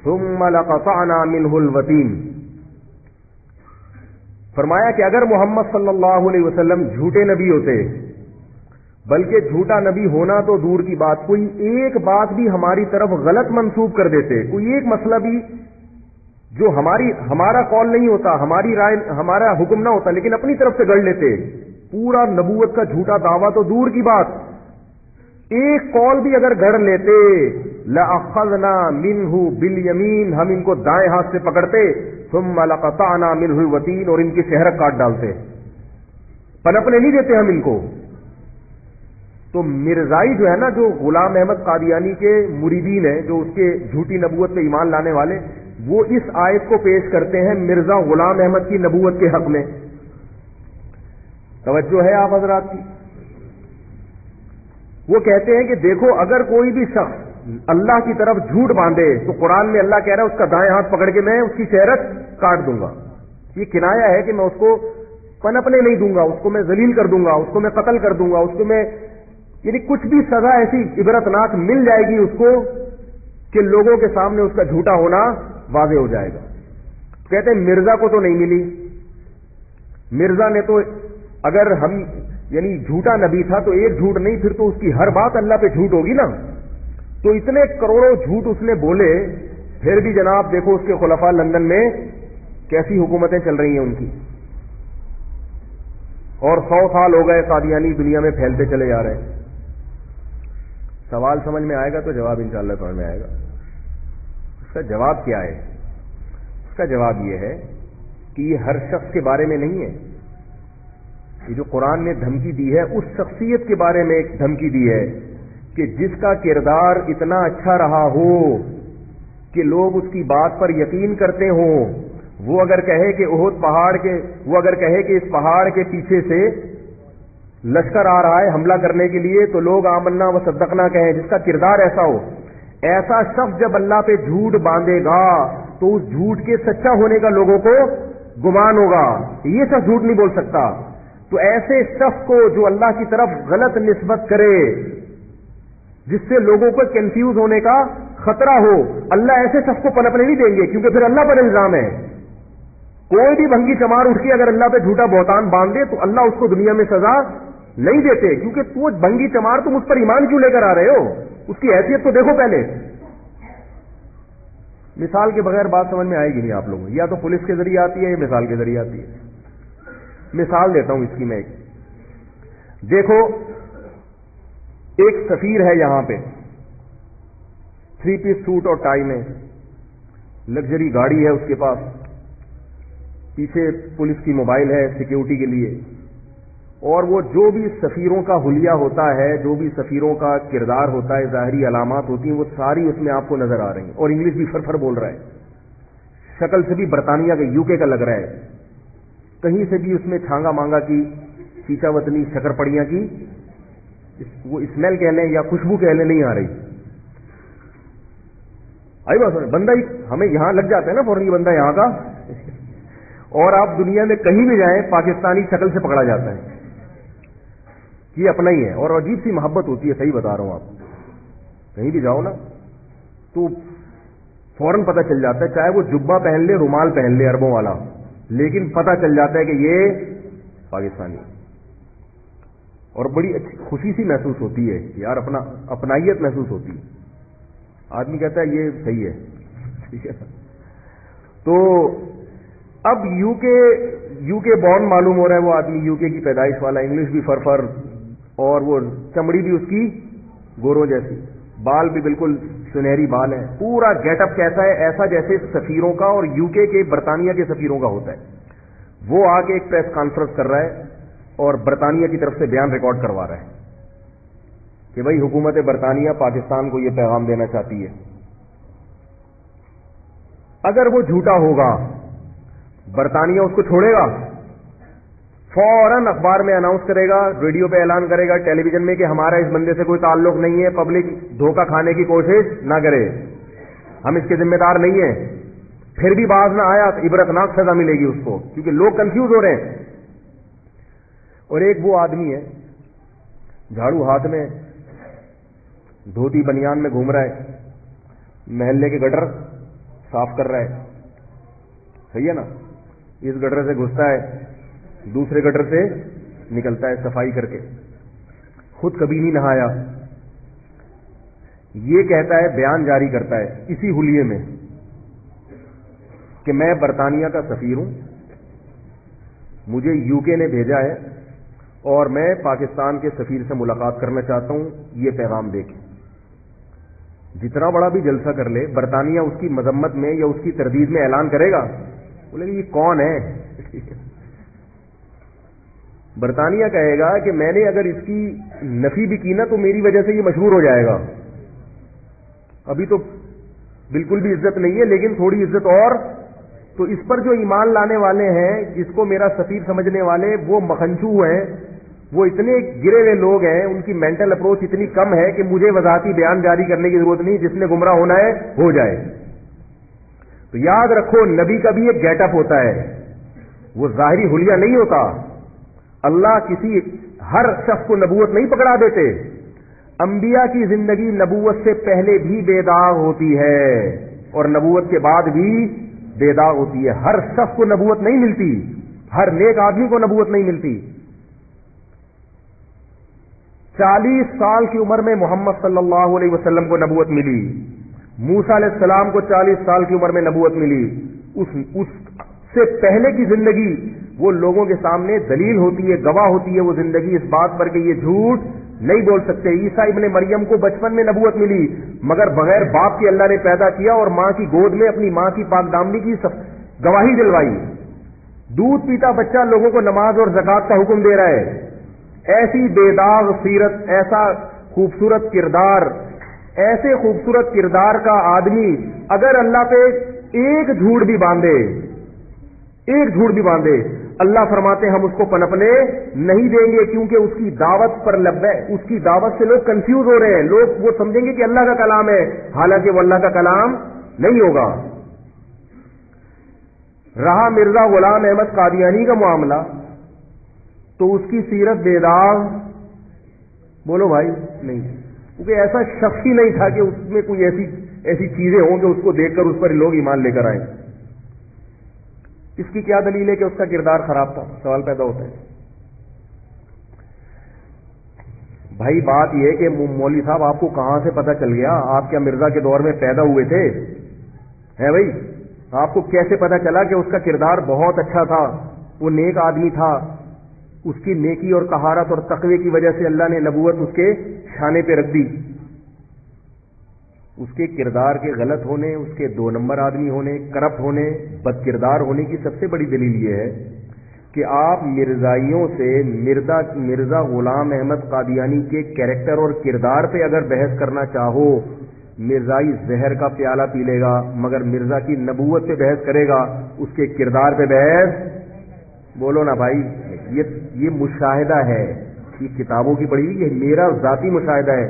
ثُمَّ لَقَطَعْنَا مِنْهُ الْوَتِينَ. فرمایا کہ اگر محمد صلی اللہ علیہ وسلم جھوٹے نبی ہوتے، بلکہ جھوٹا نبی ہونا تو دور کی بات، کوئی ایک بات بھی ہماری طرف غلط منسوب کر دیتے، کوئی ایک مسئلہ بھی جو ہمارا قول نہیں ہوتا، ہماری رائے، ہمارا حکم نہ ہوتا، لیکن اپنی طرف سے گڑ لیتے، پورا نبوت کا جھوٹا دعویٰ تو دور کی بات، ایک قول بھی اگر گڑ لیتے لَأَخَذْنَا مِنْهُ بِالْيَمِينِ، ہم ان کو دائیں ہاتھ سے پکڑتے، ثُمَّ لَقَطَعْنَا مِنْهُ الْوَتِينَ، اور ان کی شہرک کاٹ ڈالتے، پنپنے نہیں دیتے ہم ان کو. تو مرزائی جو ہے نا، جو غلام احمد قادیانی کے مریدین ہیں، جو اس کے جھوٹی نبوت پہ ایمان لانے والے، وہ اس آیت کو پیش کرتے ہیں مرزا غلام احمد کی نبوت کے حق میں. توجہ ہے آپ حضرات کی؟ وہ کہتے ہیں کہ دیکھو اگر کوئی بھی شخص اللہ کی طرف جھوٹ باندھے تو قرآن میں اللہ کہہ رہا ہے اس کا دائیں ہاتھ پکڑ کے میں اس کی شہرت کاٹ دوں گا. یہ کنایا ہے کہ میں اس کو پنپنے نہیں دوں گا، اس کو میں ذلیل کر دوں گا، اس کو میں قتل کر دوں گا، اس کو میں، یعنی کچھ بھی سزا ایسی عبرتناک مل جائے گی اس کو کہ لوگوں کے سامنے اس کا جھوٹا ہونا واضح ہو جائے گا. کہتے ہیں مرزا کو تو نہیں ملی، مرزا نے تو اگر ہم یعنی جھوٹا نبی تھا تو ایک جھوٹ نہیں، پھر تو اس کی ہر بات اللہ پہ جھوٹ ہوگی نا. تو اتنے کروڑوں جھوٹ اس نے بولے، پھر بھی جناب دیکھو اس کے خلفاء لندن میں کیسی حکومتیں چل رہی ہیں ان کی، اور 100 سال ہو گئے قادیانی دنیا میں پھیلتے چلے جا رہے ہیں. سوال سمجھ میں آئے گا تو جواب انشاءاللہ سمجھ میں آئے گا. اس کا جواب کیا ہے؟ اس کا جواب یہ ہے کہ یہ ہر شخص کے بارے میں نہیں ہے. یہ جو قرآن نے دھمکی دی ہے اس شخصیت کے بارے میں ایک دھمکی دی ہے کہ جس کا کردار اتنا اچھا رہا ہو کہ لوگ اس کی بات پر یقین کرتے ہوں. وہ اگر کہے کہ احد پہاڑ کے، وہ اگر کہے کہ اس پہاڑ کے پیچھے سے لشکر آ رہا ہے حملہ کرنے کے لیے، تو لوگ آمنا و صدقنا کہیں، جس کا کردار ایسا ہو. ایسا شخص جب اللہ پہ جھوٹ باندھے گا تو اس جھوٹ کے سچا ہونے کا لوگوں کو گمان ہوگا، یہ شخص جھوٹ نہیں بول سکتا. تو ایسے شخص کو جو اللہ کی طرف غلط نسبت کرے جس سے لوگوں کو کنفیوز ہونے کا خطرہ ہو، اللہ ایسے شخص کو پنپنے نہیں دیں گے، کیونکہ پھر اللہ پر الزام ہے. کوئی بھی بھنگی چمار اٹھ کے اگر اللہ پہ جھوٹا بہتان باندھ دے تو اللہ اس کو دنیا میں سزا نہیں دیتے، کیونکہ تو بھنگی چمار تم اس پر ایمان کیوں لے کر آ رہے ہو؟ اس کی حیثیت تو دیکھو پہلے. مثال کے بغیر بات سمجھ میں آئے گی نہیں آپ لوگوں، یا تو پولیس کے ذریعے آتی ہے یا مثال کے ذریعے آتی ہے۔ مثال دیتا ہوں اس کی میں ایک، دیکھو ایک سفیر ہے یہاں پہ، 3 پیس سوٹ اور ٹائی میں، لگژری گاڑی ہے اس کے پاس، پیچھے پولیس کی موبائل ہے سیکیورٹی کے لیے، اور وہ جو بھی سفیروں کا حلیہ ہوتا ہے، جو بھی سفیروں کا کردار ہوتا ہے، ظاہری علامات ہوتی ہیں، وہ ساری اس میں آپ کو نظر آ رہی ہیں، اور انگلش بھی فر بول رہا ہے، شکل سے بھی برطانیہ کا UK کا لگ رہا ہے، کہیں سے بھی اس میں چھانگا مانگا کی، چیچا وطنی، شکر پڑیاں کی وہ اسمیل کہہ لیں یا خوشبو کہہ لیں نہیں آ رہی۔ آئی بات سمجھ، بندہ ہی ہمیں یہاں لگ جاتا ہے نا فوراً، یہ بندہ یہاں کا، اور آپ دنیا میں کہیں بھی جائیں پاکستانی شکل سے پکڑا جاتا ہے، یہ اپنا ہی ہے، اور عجیب سی محبت ہوتی ہے، صحیح بتا رہا ہوں آپ، کہیں بھی جاؤ نا تو فوراً پتہ چل جاتا ہے، چاہے وہ جبہ پہن لے، رومال پہن لے عربوں والا، لیکن پتہ چل جاتا ہے کہ یہ پاکستانی، اور بڑی اچھی خوشی سی محسوس ہوتی ہے یار، اپنائیت محسوس ہوتی ہے، آدمی کہتا ہے یہ صحیح ہے، ٹھیک ہے۔ تو اب یو کے بورن معلوم ہو رہا ہے وہ آدمی، UK کی پیدائش والا، انگلش بھی فر، اور وہ چمڑی بھی اس کی گوروں جیسی، بال بھی بالکل سنہری بال ہے، پورا گیٹ اپ کیسا ہے، ایسا جیسے سفیروں کا اور UK کے برطانیہ کے سفیروں کا ہوتا ہے۔ وہ آ کے ایک پریس کانفرنس کر رہا ہے اور برطانیہ کی طرف سے بیان ریکارڈ کروا رہا ہے کہ بھائی حکومت برطانیہ پاکستان کو یہ پیغام دینا چاہتی ہے، اگر وہ جھوٹا ہوگا برطانیہ اس کو چھوڑے گا، فوراً اخبار میں اناؤنس کرے گا، ریڈیو پہ اعلان کرے گا، ٹیلی ویژن میں کہ ہمارا اس بندے سے کوئی تعلق نہیں ہے، پبلک دھوکہ کھانے کی کوشش نہ کرے، ہم اس کے ذمہ دار نہیں ہیں، پھر بھی باز نہ آیا تو عبرتناک سزا ملے گی اس کو، کیونکہ لوگ کنفیوز ہو رہے ہیں۔ اور ایک وہ آدمی ہے جھاڑو ہاتھ میں، دھوتی بنیان میں گھوم رہا ہے، محلے کے گٹر صاف کر رہا ہے، صحیح ہے نا، اس گٹر سے گھستا ہے، دوسرے گٹر سے نکلتا ہے صفائی کر کے، خود کبھی نہیں نہایا، یہ کہتا ہے، بیان جاری کرتا ہے اسی حلیے میں کہ میں برطانیہ کا سفیر ہوں، مجھے UK نے بھیجا ہے اور میں پاکستان کے سفیر سے ملاقات کرنا چاہتا ہوں، یہ پیغام دے کے۔ جتنا بڑا بھی جلسہ کر لے، برطانیہ اس کی مذمت میں یا اس کی تردید میں اعلان کرے گا، بولے گا یہ کون ہے؟ برطانیہ کہے گا کہ میں نے اگر اس کی نفی بھی کی نا تو میری وجہ سے یہ مشہور ہو جائے گا، ابھی تو بالکل بھی عزت نہیں ہے لیکن تھوڑی عزت اور، تو اس پر جو ایمان لانے والے ہیں، جس کو میرا سفیر سمجھنے والے، وہ مکھنچو ہیں، وہ اتنے گرے ہوئے لوگ ہیں، ان کی مینٹل اپروچ اتنی کم ہے کہ مجھے وضاحتی بیان جاری کرنے کی ضرورت نہیں، جس نے گمراہ ہونا ہے ہو جائے۔ تو یاد رکھو، نبی کا بھی ایک گیٹ اپ ہوتا ہے، وہ ظاہری حلیہ نہیں ہوتا۔ اللہ کسی ہر شخص کو نبوت نہیں پکڑا دیتے، انبیاء کی زندگی نبوت سے پہلے بھی بے داغ ہوتی ہے اور نبوت کے بعد بھی بے داغ ہوتی ہے، ہر شخص کو نبوت نہیں ملتی، ہر نیک آدمی کو نبوت نہیں ملتی۔ 40 سال کی عمر میں محمد صلی اللہ علیہ وسلم کو نبوت ملی، موسیٰ علیہ السلام کو 40 سال کی عمر میں نبوت ملی، اس سے پہلے کی زندگی وہ لوگوں کے سامنے دلیل ہوتی ہے، گواہ ہوتی ہے وہ زندگی اس بات پر کہ یہ جھوٹ نہیں بول سکتے۔ عیسیٰ ابن مریم کو بچپن میں نبوت ملی، مگر بغیر باپ کے اللہ نے پیدا کیا اور ماں کی گود میں اپنی ماں کی پاک دامنی کی گواہی دلوائی۔ دودھ پیتا بچہ لوگوں کو نماز اور زکوٰۃ کا حکم دے رہا ہے۔ ایسی بے داغ سیرت، ایسا خوبصورت کردار، ایسے خوبصورت کردار کا آدمی اگر اللہ پہ ایک جھوٹ بھی باندھے، ایک جھوٹ بھی باندھے، اللہ فرماتے ہیں ہم اس کو پنپنے نہیں دیں گے، کیونکہ اس کی دعوت پر اس کی دعوت سے لوگ کنفیوز ہو رہے ہیں، لوگ وہ سمجھیں گے کہ اللہ کا کلام ہے، حالانکہ وہ اللہ کا کلام نہیں ہوگا۔ رہا مرزا غلام احمد قادیانی کا معاملہ، تو اس کی سیرت بے داغ بولو بھائی نہیں، کیونکہ ایسا شخص ہی نہیں تھا کہ اس میں کوئی ایسی چیزیں ہوں کہ اس کو دیکھ کر اس پر لوگ ایمان لے کر آئیں۔ اس کی کیا دلیل ہے کہ اس کا کردار خراب تھا؟ سوال پیدا ہوتا ہے۔ بھائی بات یہ ہے کہ مولوی صاحب آپ کو کہاں سے پتہ چل گیا؟ آپ کیا مرزا کے دور میں پیدا ہوئے تھے؟ ہے بھائی؟ آپ کو کیسے پتا چلا کہ اس کا کردار بہت اچھا تھا، وہ نیک آدمی تھا، اس کی نیکی اور طہارت اور تقوی کی وجہ سے اللہ نے نبوت اس کے شانے پہ رکھ دی؟ اس کے کردار کے غلط ہونے، اس کے 2 نمبر آدمی ہونے، کرپٹ ہونے، بد کردار ہونے کی سب سے بڑی دلیل یہ ہے کہ آپ مرزائیوں سے مرزا غلام احمد قادیانی کے کیریکٹر اور کردار پہ اگر بحث کرنا چاہو، مرزائی زہر کا پیالہ پی لے گا، مگر مرزا کی نبوت پہ بحث کرے گا، اس کے کردار پہ بحث بولو نا بھائی۔ یہ مشاہدہ ہے، یہ کتابوں کی پڑھی ہوئی، یہ میرا ذاتی مشاہدہ ہے،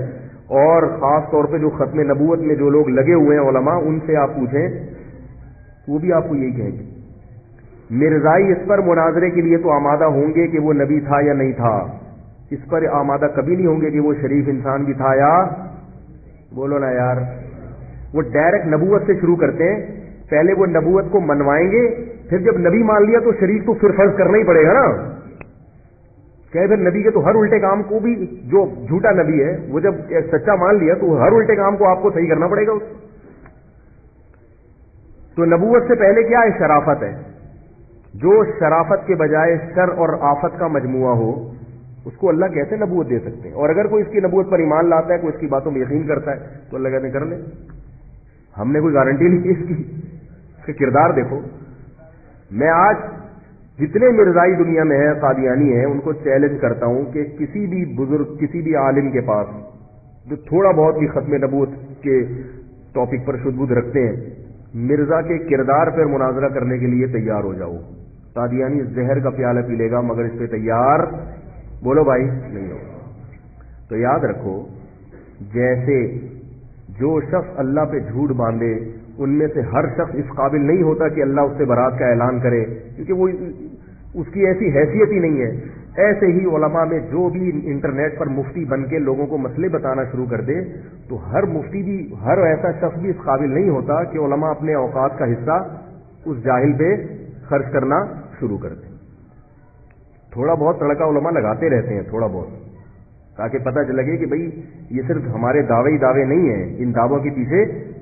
اور خاص طور پہ جو ختم نبوت میں جو لوگ لگے ہوئے ہیں علماء، ان سے آپ پوچھیں وہ بھی آپ کو یہی کہیں گے۔ مرزائی اس پر مناظرے کے لیے تو آمادہ ہوں گے کہ وہ نبی تھا یا نہیں تھا، اس پر آمادہ کبھی نہیں ہوں گے کہ وہ شریف انسان بھی تھا یا، بولو نا یار۔ وہ ڈائریکٹ نبوت سے شروع کرتے ہیں، پہلے وہ نبوت کو منوائیں گے، پھر جب نبی مان لیا تو شریف تو پھر فرض کرنا ہی پڑے گا نا۔ کہ پھر نبی کے تو ہر الٹے کام کو بھی، جو جھوٹا نبی ہے وہ جب سچا مان لیا تو ہر الٹے کام کو آپ کو صحیح کرنا پڑے گا۔ تو نبوت سے پہلے کیا ہے؟ شرافت ہے۔ جو شرافت کے بجائے شر اور آفت کا مجموعہ ہو، اس کو اللہ کیسے نبوت دے سکتے ہیں؟ اور اگر کوئی اس کی نبوت پر ایمان لاتا ہے، کوئی اس کی باتوں میں یقین کرتا ہے، تو اللہ کہتے ہیں کر لے، ہم نے کوئی گارنٹی نہیں کی اس کی، اس کا کردار دیکھو۔ میں آج جتنے مرزائی دنیا میں ہیں، قادیانی ہیں، ان کو چیلنج کرتا ہوں کہ کسی بھی بزرگ، کسی بھی عالم کے پاس جو تھوڑا بہت بھی ختم نبوت کے ٹاپک پر شدھ رکھتے ہیں، مرزا کے کردار پر مناظرہ کرنے کے لیے تیار ہو جاؤ۔ قادیانی زہر کا پیالہ پی لے گا مگر اس پہ تیار، بولو بھائی، نہیں ہوگا۔ تو یاد رکھو، جیسے جو شخص اللہ پہ جھوٹ باندھے، ان میں سے ہر شخص اس قابل نہیں ہوتا کہ اللہ اس سے برات کا اعلان کرے، کیونکہ وہ اس کی ایسی حیثیت ہی نہیں ہے۔ ایسے ہی علماء میں جو بھی انٹرنیٹ پر مفتی بن کے لوگوں کو مسئلے بتانا شروع کر دے، تو ہر مفتی بھی، ہر ایسا شخص بھی اس قابل نہیں ہوتا کہ علماء اپنے اوقات کا حصہ اس جاہل پہ خرچ کرنا شروع کر دیں۔ تھوڑا بہت تڑکا علماء لگاتے رہتے ہیں، تھوڑا بہت، تاکہ پتہ لگے کہ بھئی یہ صرف ہمارے دعوے نہیں ہیں، ان دعووں کے پیچھے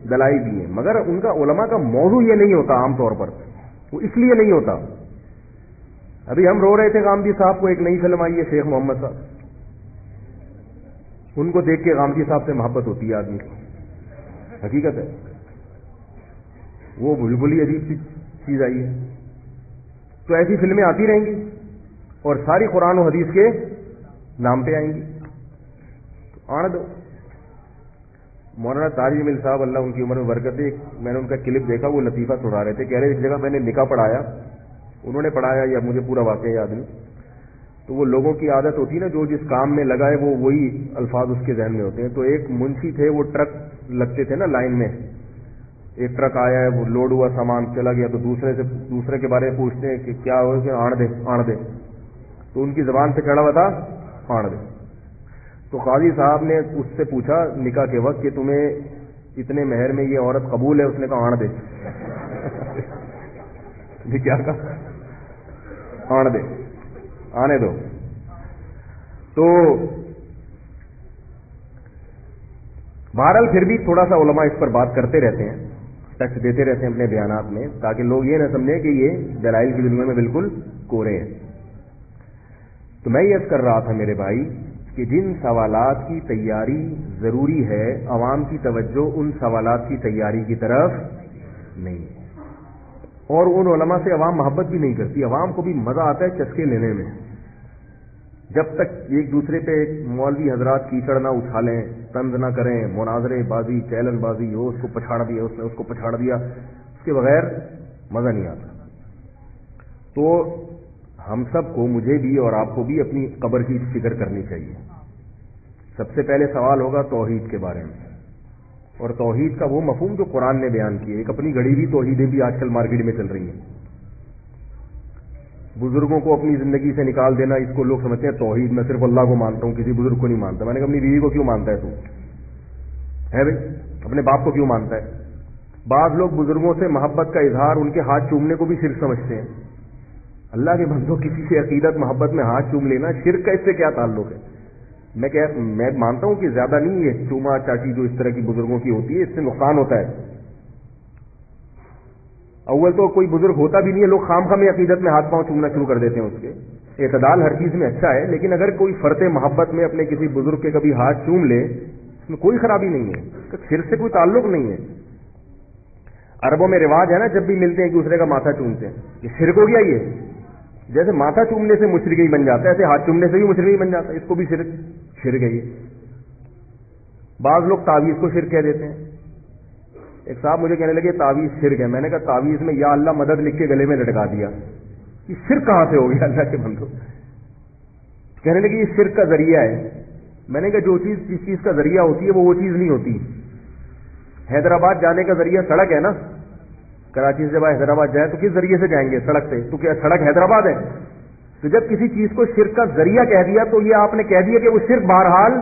دلائل بھی ہیں، مگر ان کا علماء کا موضوع یہ نہیں ہوتا عام طور پر، وہ اس لیے نہیں ہوتا۔ ابھی ہم رو رہے تھے غامدی صاحب کو، ایک نئی فلم آئی ہے شیخ محمد صاحب، ان کو دیکھ کے غامدی صاحب سے محبت ہوتی ہے آدمی کو، حقیقت ہے، وہ بالکل ہی عجیب سی چیز آئی ہے۔ تو ایسی فلمیں آتی رہیں گی اور ساری قرآن و حدیث کے نام پہ آئیں گی، تو آنے دو۔ مولانا طارق جمیل صاحب، اللہ ان کی عمر میں برکت دے، میں نے ان کا کلپ دیکھا، وہ لطیفہ سنا رہے تھے، کہہ رہے ایک جگہ میں نے نکاح پڑھایا، انہوں نے پڑھایا یا مجھے پورا واقعہ یاد نہیں، تو وہ لوگوں کی عادت ہوتی ہے نا، جو جس کام میں لگائے وہ وہی الفاظ اس کے ذہن میں ہوتے ہیں۔ تو ایک منشی تھے، وہ ٹرک لگتے تھے نا لائن میں، ایک ٹرک آیا ہے، وہ لوڈ ہوا سامان چلا گیا، تو دوسرے کے بارے میں پوچھتے ہیں کہ کیا ہو، کہ آڑ دے، تو ان کی زبان سے چڑھا ہوا تھا آڑ دے۔ تو قاضی صاحب نے اس سے پوچھا نکاح کے وقت کہ تمہیں اتنے مہر میں یہ عورت قبول ہے؟ اس نے کہا آڑ دے۔ یہ کیا کہا؟ آڑ دے، آنے دو۔ تو بہرحال پھر بھی تھوڑا سا علماء اس پر بات کرتے رہتے ہیں، ٹچ دیتے رہتے ہیں اپنے بیانات میں، تاکہ لوگ یہ نہ سمجھیں کہ یہ دلائل کی دنیا میں بالکل کورے ہیں۔ تو میں یہ عرض کر رہا تھا میرے بھائی کہ جن سوالات کی تیاری ضروری ہے، عوام کی توجہ ان سوالات کی تیاری کی طرف نہیں ہے، اور ان علماء سے عوام محبت بھی نہیں کرتی۔ عوام کو بھی مزہ آتا ہے چسکے لینے میں، جب تک ایک دوسرے پہ مولوی حضرات کیچڑ نہ اچھالیں، طنز نہ کریں، مناظرے بازی، چیلنج بازی، وہ اس کو پچھاڑ دیا، اس نے اس کو پچھاڑ دیا، اس کے بغیر مزہ نہیں آتا۔ تو ہم سب کو، مجھے بھی اور آپ کو بھی اپنی قبر کی فکر کرنی چاہیے۔ سب سے پہلے سوال ہوگا توحید کے بارے میں، اور توحید کا وہ مفہوم جو قرآن نے بیان کیے۔ ایک اپنی گھڑی ہوئی توحیدیں بھی آج کل مارکیٹ میں چل رہی ہیں، بزرگوں کو اپنی زندگی سے نکال دینا، اس کو لوگ سمجھتے ہیں توحید، میں صرف اللہ کو مانتا ہوں، کسی بزرگ کو نہیں مانتا۔ میں نے کہا اپنی بیوی کو کیوں مانتا ہے تو ہے بھائی، اپنے باپ کو کیوں مانتا ہے؟ بعض لوگ بزرگوں سے محبت کا اظہار ان کے ہاتھ چومنے کو بھی شرک سمجھتے ہیں۔ اللہ کے بندوں، کسی سے عقیدت محبت میں ہاتھ چوم لینا شرک کا اس سے کیا تعلق ہے؟ میں مانتا ہوں کہ زیادہ نہیں ہے چوما چاچی جو اس طرح کی بزرگوں کی ہوتی ہے، اس سے نقصان ہوتا ہے، اول تو کوئی بزرگ ہوتا بھی نہیں ہے، لوگ خام خام عقیدت میں ہاتھ پاؤں چومنا شروع کر دیتے ہیں. اس کے اعتدال ہر چیز میں اچھا ہے، لیکن اگر کوئی فرط محبت میں اپنے کسی بزرگ کے کبھی ہاتھ چوم لے اس میں کوئی خرابی نہیں ہے، شرک سے کوئی تعلق نہیں ہے. عربوں میں رواج ہے نا، جب بھی ملتے ہیں ایک دوسرے کا ماتھا چومتے ہیں. یہ شرک ہو گیا. یہ جیسے ماتھا چومنے سے مشرک ہی بن جاتا ہے، ایسے ہاتھ چومنے سے بھی مشرک ہی بن جاتا ہے. اس کو بھی شرک ہے. یہ بعض لوگ تعویذ کو شرک کہہ دیتے ہیں. ایک صاحب مجھے کہنے لگے تعویذ شرک ہے. میں نے کہا تعویذ میں یا اللہ مدد لکھ کے گلے میں لٹکا دیا، یہ شرک کہاں سے ہو گیا اللہ کے بندو؟ کہنے لگے یہ شرک کا ذریعہ ہے. میں نے کہا جس چیز کا ذریعہ ہوتی ہے وہ چیز نہیں ہوتی. حیدرآباد جانے کا ذریعہ سڑک ہے نا، کراچی سے جب حیدرآباد جائے تو کس ذریعے سے جائیں گے؟ سڑک سے. تو کیا سڑک حیدرآباد ہے؟ تو جب کسی چیز کو شرک کا ذریعہ کہہ دیا تو یہ آپ نے کہہ دیا کہ وہ شرک بہرحال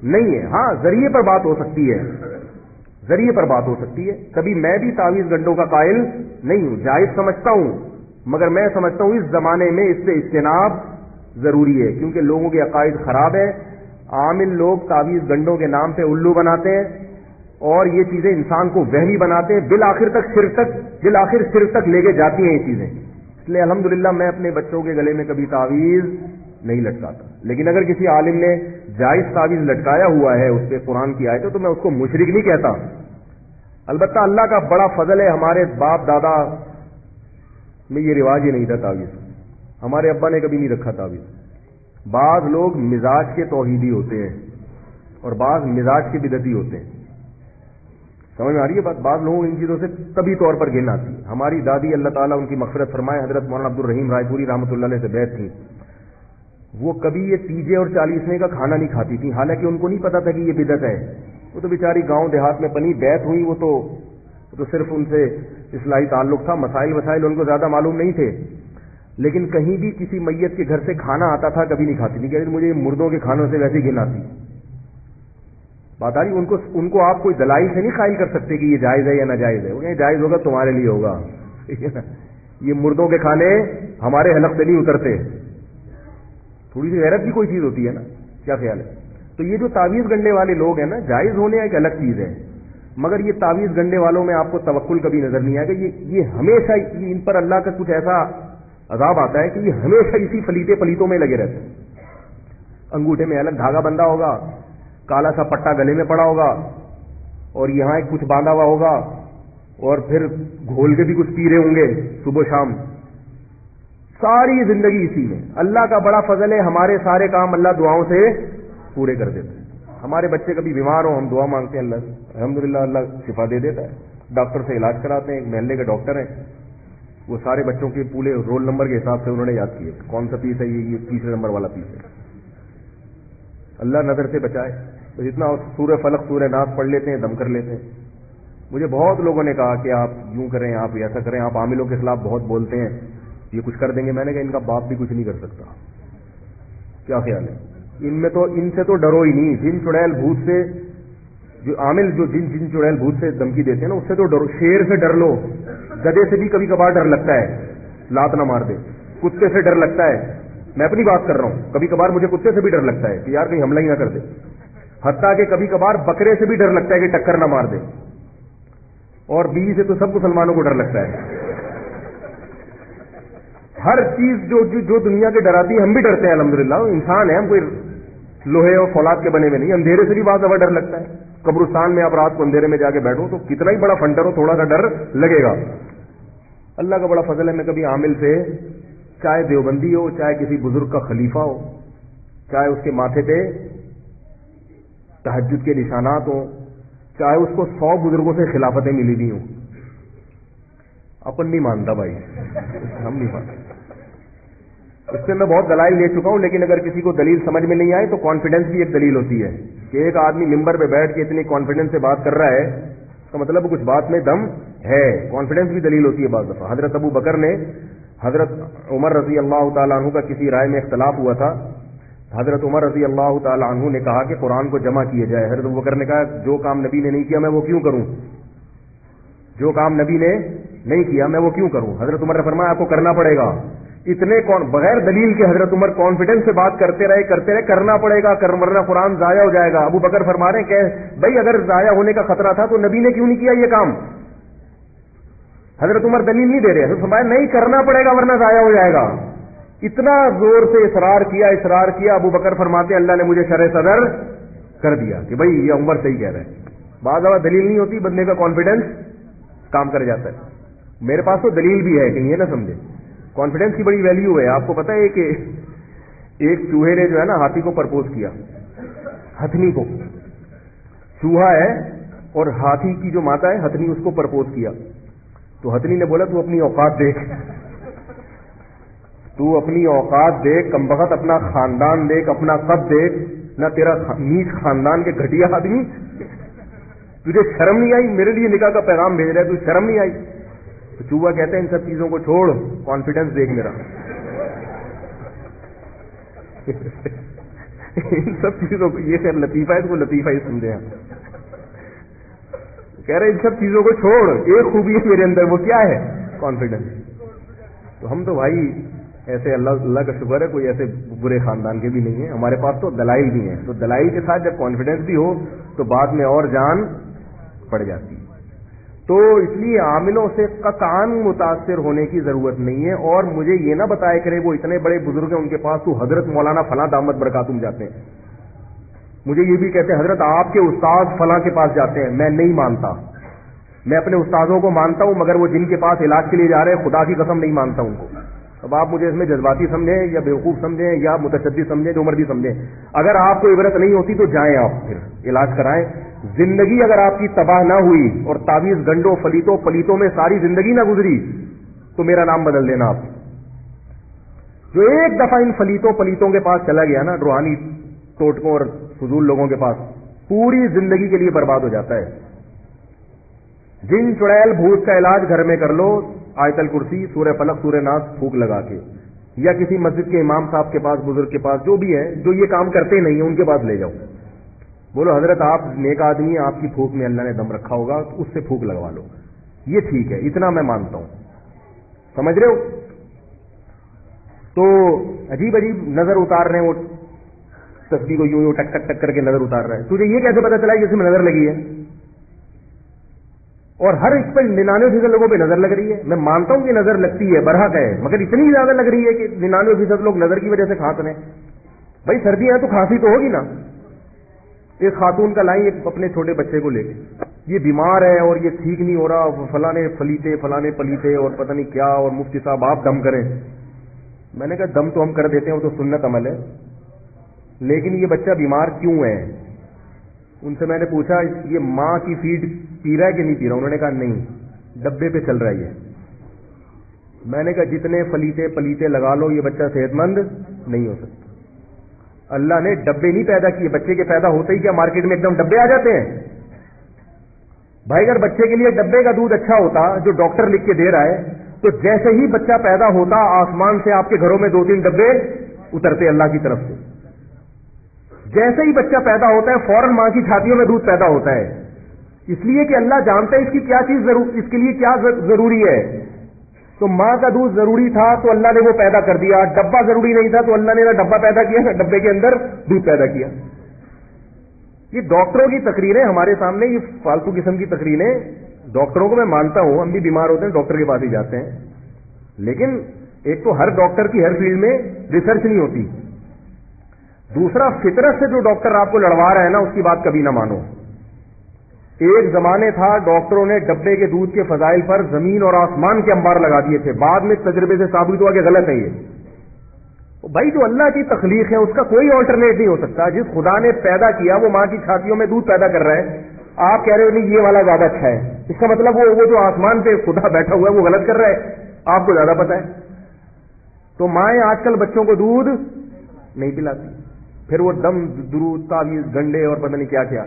نہیں ہے. ہاں ذریعے پر بات ہو سکتی ہے، ذریعے پر بات ہو سکتی ہے. کبھی میں بھی تعویذ گنڈوں کا قائل نہیں ہوں، جائز سمجھتا ہوں، مگر میں سمجھتا ہوں اس زمانے میں اس سے اجتناب ضروری ہے، کیونکہ لوگوں کے عقائد خراب ہے. عامل لوگ تعویذ گنڈوں کے نام پہ الو بناتے ہیں اور یہ چیزیں انسان کو وہمی بناتے ہیں، بالآخر شرک تک لے کے جاتی ہیں یہ چیزیں. اس لیے الحمدللہ میں اپنے بچوں کے گلے میں کبھی تعویذ نہیں لٹکاتا. لیکن اگر کسی عالم نے جائز تعویذ لٹکایا ہوا ہے اس پہ قرآن کی آیت تو میں اس کو مشرک نہیں کہتا. البتہ اللہ کا بڑا فضل ہے، ہمارے باپ دادا میں یہ رواج ہی نہیں تھا تعویذ. ہمارے ابا نے کبھی نہیں رکھا تعویذ. بعض لوگ مزاج کے توحیدی ہوتے ہیں اور بعض مزاج کے بدعتی ہوتے ہیں. سمجھ میں آ رہی ہے بات؟ بعض لوگوں ان چیزوں سے طبی طور پر گھن آتی ہے. ہماری دادی اللہ تعالیٰ ان کی مغفرت فرمائے حضرت مولانا عبد الرحیم رائے پوری رحمۃ اللہ علیہ سے بیعت تھی. وہ کبھی یہ تیجے اور چالیسویں کا کھانا نہیں کھاتی تھی، حالانکہ ان کو نہیں پتا تھا کہ یہ بدعت ہے. وہ تو بیچاری گاؤں دیہات میں پلی، بیعت ہوئی، وہ تو صرف ان سے اصلاحی تعلق تھا، مسائل ان کو زیادہ معلوم نہیں تھے. لیکن کہیں بھی کسی میت کے گھر سے کھانا آتا تھا کبھی نہیں کھاتی تھی. کہہ رہی مجھے مردوں کے کھانوں سے ویسے گھن آتی. بات آ رہی؟ ان کو آپ کوئی دلائل سے نہیں قائل کر سکتے کہ یہ جائز ہے یا ناجائز ہے. وہ کہیں جائز ہوگا تمہارے لیے ہوگا، یہ مردوں کے کھانے ہمارے حلق سے نہیں اترتے. تھوڑی سی غیرت بھی کوئی چیز ہوتی ہے نا. کیا خیال ہے؟ تو یہ جو تعویذ گنڈے والے لوگ ہیں نا، جائز ہونے ایک الگ چیز ہے، مگر یہ تعویذ گنڈے والوں میں آپ کو توکل کبھی نظر نہیں آئے گا. یہ ہمیشہ ان پر اللہ کا کچھ ایسا عذاب آتا ہے کہ یہ ہمیشہ اسی پلیتوں میں لگے رہتے ہیں. انگوٹھے میں الگ دھاگا بندھا ہوگا، کالا سا پٹا گلے میں پڑا ہوگا اور یہاں ایک کچھ باندھا ہوا ہوگا اور پھر گھول کے بھی کچھ پی رہے ہوں گے صبح شام. ساری زندگی اسی میں. اللہ کا بڑا فضل ہے، ہمارے سارے کام اللہ دعاؤں سے پورے کر دیتے ہیں. ہمارے بچے کبھی بیمار ہوں ہم دعا مانگتے ہیں، اللہ الحمدللہ اللہ شفا دے دیتا ہے. ڈاکٹر سے علاج کراتے ہیں، ایک محلے کے ڈاکٹر ہیں، وہ سارے بچوں کے پورے رول نمبر کے حساب سے انہوں نے یاد کیے کون سا پیس ہے، یہ تیسرے نمبر والا پیس ہے. اللہ نظر سے بچائے. تو جتنا سورہ فلق سورہ ناس پڑھ لیتے ہیں دم کر لیتے ہیں. مجھے بہت لوگوں نے کہا کہ آپ یوں کریں، آپ ایسا کریں، آپ عاملوں کے خلاف بہت بولتے ہیں، یہ کچھ کر دیں گے. میں نے کہا ان کا باپ بھی کچھ نہیں کر سکتا. کیا خیال ہے؟ ان سے تو ڈرو ہی نہیں. جن چڑیل بھوت سے جو عامل جو جن چڑیل بھوت سے دھمکی دیتے ہیں نا، اس سے تو ڈرو. شیر سے ڈر لو، گدھے سے بھی کبھی کبھار ڈر لگتا ہے، لات نہ مار دے. کتے سے ڈر لگتا ہے، میں اپنی بات کر رہا ہوں، کبھی کبھار مجھے کتے سے بھی ڈر لگتا ہے کہ یار کہیں حملہ ہی نہ کر دے. حتیٰ کہ کبھی کبھار بکرے سے بھی ڈر لگتا ہے کہ ٹکر نہ مار دے. اور بیوی سے تو سب مسلمانوں کو ڈر لگتا ہے. ہر چیز جو دنیا کے ڈراتی ہے ہم بھی ڈرتے ہیں. الحمدللہ انسان ہے، ہم کوئی لوہے اور فولاد کے بنے ہوئے نہیں. اندھیرے سے بھی بہت زیادہ ڈر لگتا ہے. قبرستان میں آپ رات کو اندھیرے میں جا کے بیٹھو تو کتنا ہی بڑا فنڈر ہو تھوڑا سا ڈر لگے گا. اللہ کا بڑا فضل ہے، میں کبھی عامل سے، چاہے دیوبندی ہو، چاہے کسی بزرگ کا خلیفہ ہو، چاہے اس کے ماتھے پہ تہجد کے نشانات ہوں، چاہے اس کو 100 بزرگوں سے خلافتیں ملی دی ہوں، اپن نہیں مانتا بھائی، ہم نہیں مانتے. اس سے میں بہت دلائل لے چکا ہوں، لیکن اگر کسی کو دلیل سمجھ میں نہیں آئے تو کانفیڈنس بھی ایک دلیل ہوتی ہے کہ ایک آدمی ممبر پہ بیٹھ کے اتنی کانفیڈنس سے بات کر رہا ہے تو مطلب کچھ بات میں دم ہے. کانفیڈنس بھی دلیل ہوتی ہے بعض دفعہ. حضرت ابو بکر نے حضرت عمر رضی اللہ تعالیٰ عنہ کا کسی رائے میں اختلاف ہوا تھا. حضرت عمر رضی اللہ تعالیٰ عنہ نے کہا کہ قرآن کو جمع کیا جائے. حضرت ابو بکر نے کہا جو کام نبی نے نہیں کیا میں وہ کیوں کروں، جو کام نبی نے نہیں کیا میں وہ کیوں کروں. حضرت عمر نے فرمایا آپ کو کرنا پڑے گا. بغیر دلیل کے حضرت عمر کانفیڈنس سے بات کرتے رہے کرنا پڑے گا، ورنہ قرآن ضائع ہو جائے گا. ابو بکر فرما رہے ہیں کہ بھائی اگر ضائع ہونے کا خطرہ تھا تو نبی نے کیوں نہیں کیا یہ کام. حضرت عمر دلیل نہیں دے رہے ہیں، فرمایا نہیں کرنا پڑے گا ورنہ ضائع ہو جائے گا. اتنا زور سے اصرار کیا. ابو بکر فرماتے اللہ نے مجھے شرح صدر کر دیا کہ بھائی یہ عمر صحیح کہہ رہے ہیں. بعض دفعہ دلیل نہیں ہوتی، بندے کا کانفیڈنس کام کر جاتا ہے. میرے پاس تو دلیل بھی ہے کہ یہ نہ سمجھے، کانفیڈنس کی بڑی ویلیو ہے. آپ کو پتا ہے کہ ایک چوہے نے جو ہے نا ہاتھی کو پرپوز کیا، ہتھنی کو. چوہا ہے اور ہاتھی کی جو ماتا ہے ہتھنی، اس کو پرپوز کیا. تو ہتھنی نے بولا تو اپنی اوقات دیکھ، تو اپنی اوقات دیکھ کمبخت، اپنا خاندان دیکھ، اپنا قد دیکھ، نہ تیرا نیچ خاندان کے گھٹیا آدمی، تجھے شرم نہیں آئی؟ میرے لیے نکاح کا پیغام بھیج رہا ہے، تجھے شرم نہیں آئی؟ تو چوہا کہتے ہیں ان سب چیزوں کو چھوڑ، کانفیڈنس دیکھ میرا. ان سب چیزوں کو، یہ خیر لطیفہ ہے، اس کو لطیفہ ہی سمجھے آپ. کہہ رہے ان سب چیزوں کو چھوڑ، ایک خوبی ہے میرے اندر، وہ کیا ہے؟ کانفیڈنس. تو ہم تو بھائی ایسے اللہ کا شکر ہے کوئی ایسے برے خاندان کے بھی نہیں ہیں، ہمارے پاس تو دلائل بھی ہیں. تو دلائل کے ساتھ جب کانفیڈنس بھی ہو تو بعد میں اور جان پڑ جاتی. تو اس لیے عاملوں سے قطعاً متاثر ہونے کی ضرورت نہیں ہے. اور مجھے یہ نہ بتایا کرے وہ اتنے بڑے بزرگ ہیں ان کے پاس تو حضرت مولانا فلاں دامت برکاتہم جاتے ہیں، مجھے یہ بھی کہتے ہیں حضرت آپ کے استاد فلاں کے پاس جاتے ہیں. میں نہیں مانتا، میں اپنے استاذوں کو مانتا ہوں، مگر وہ جن کے پاس علاج کے لیے جا رہے ہیں خدا کی قسم نہیں مانتا ان کو. اب آپ مجھے اس میں جذباتی سمجھیں یا بیوقوف سمجھیں یا متشدد سمجھیں، جو مرضی سمجھیں، اگر آپ کو عبرت نہیں ہوتی تو جائیں آپ پھر علاج کرائیں. زندگی اگر آپ کی تباہ نہ ہوئی اور تعویذ گنڈوں پلیتوں میں ساری زندگی نہ گزری تو میرا نام بدل دینا آپ. جو ایک دفعہ ان پلیتوں کے پاس چلا گیا نا، روحانی ٹوٹکوں اور فضول لوگوں کے پاس، پوری زندگی کے لیے برباد ہو جاتا ہے. جن چڑیل بھوت کا علاج گھر میں کر لو، آیت الکرسی، سورہ فلق، سورہ ناس پھونک لگا کے، یا کسی مسجد کے امام صاحب کے پاس، بزرگ کے پاس، جو بھی ہے جو یہ کام کرتے نہیں ہیں ان کے پاس لے جاؤ. بولو حضرت آپ نیک آدمی ہیں، آپ کی پھونک میں اللہ نے دم رکھا ہوگا، تو اس سے پھونک لگوا لو، یہ ٹھیک ہے، اتنا میں مانتا ہوں. سمجھ رہے ہو؟ تو عجیب نظر اتار رہے ہیں وہ تسبیح کو یوں ٹک ٹک ٹک کر کے نظر اتار رہا ہے. تجھے یہ کیسے پتا چلا کہ اس میں نظر لگی ہے؟ اور ہر اس پہ 99% لوگوں پہ نظر لگ رہی ہے. میں مانتا ہوں کہ نظر لگتی ہے، برحق ہے، مگر اتنی زیادہ لگ رہی ہے کہ 99% لوگ نظر کی وجہ سے کھانس رہے ہیں. بھائی سردیاں ہیں تو کھانسی تو ہوگی نا. ایک خاتون کا لائیں ایک اپنے چھوٹے بچے کو لے کے، یہ بیمار ہے اور یہ ٹھیک نہیں ہو رہا، فلانے پلیتے اور پتہ نہیں کیا، اور مفتی صاحب آپ دم کریں. میں نے کہا دم تو ہم کر دیتے ہیں، وہ تو سنت عمل ہے، لیکن یہ بچہ بیمار کیوں ہے؟ ان سے میں نے پوچھا یہ ماں کی فیڈ پی رہا ہے کہ نہیں پی رہا؟ انہوں نے کہا نہیں، ڈبے پہ چل رہا ہے. میں نے کہا جتنے پلیتے لگا لو یہ بچہ صحت مند نہیں ہو سکتا. اللہ نے ڈبے نہیں پیدا کیے، بچے کے پیدا ہوتے ہی کیا مارکیٹ میں ایک دم ڈبے آ جاتے ہیں؟ بھائی اگر بچے کے لیے ڈبے کا دودھ اچھا ہوتا جو ڈاکٹر لکھ کے دے رہا ہے، تو جیسے ہی بچہ پیدا ہوتا آسمان سے آپ کے گھروں میں 2-3 ڈبے اترتے اللہ کی طرف سے. جیسے ہی بچہ پیدا ہوتا ہے فوراً ماں کی چھاتیوں میں دودھ پیدا ہوتا ہے، اس لیے کہ اللہ جانتا ہے اس کی کیا چیز اس کے لیے کیا ضروری ہے. تو ماں کا دودھ ضروری تھا تو اللہ نے وہ پیدا کر دیا، ڈبہ ضروری نہیں تھا تو اللہ نے نہ ڈبہ پیدا کیا نہ ڈبے کے اندر دودھ پیدا کیا. یہ ڈاکٹروں کی تقریریں ہمارے سامنے، یہ فالتو قسم کی تقریریں. ڈاکٹروں کو میں مانتا ہوں، ہم بھی بیمار ہوتے ہیں ڈاکٹر کے پاس ہی جاتے ہیں، لیکن ایک تو ہر ڈاکٹر کی ہر فیلڈ میں ریسرچ نہیں ہوتی، دوسرا فطرت سے جو ڈاکٹر آپ کو لڑوا رہا ہے نا اس کی بات کبھی نہ مانو. ایک زمانے تھا ڈاکٹروں نے ڈبے کے دودھ کے فضائل پر زمین اور آسمان کے انبار لگا دیے تھے، بعد میں تجربے سے ثابت ہوا کہ غلط ہے. یہ بھائی جو اللہ کی تخلیق ہے اس کا کوئی آلٹرنیٹ نہیں ہو سکتا. جس خدا نے پیدا کیا وہ ماں کی چھاتیوں میں دودھ پیدا کر رہا ہے، آپ کہہ رہے ہو نہیں یہ والا زیادہ اچھا ہے، اس کا مطلب وہ جو آسمان پہ خدا بیٹھا ہوا ہے وہ غلط کر رہا ہے، آپ کو زیادہ پتا ہے. تو مائیں آج کل بچوں کو دودھ نہیں پلاتی، پھر وہ دم درود تعویذ گنڈے اور پتہ نہیں کیا کیا.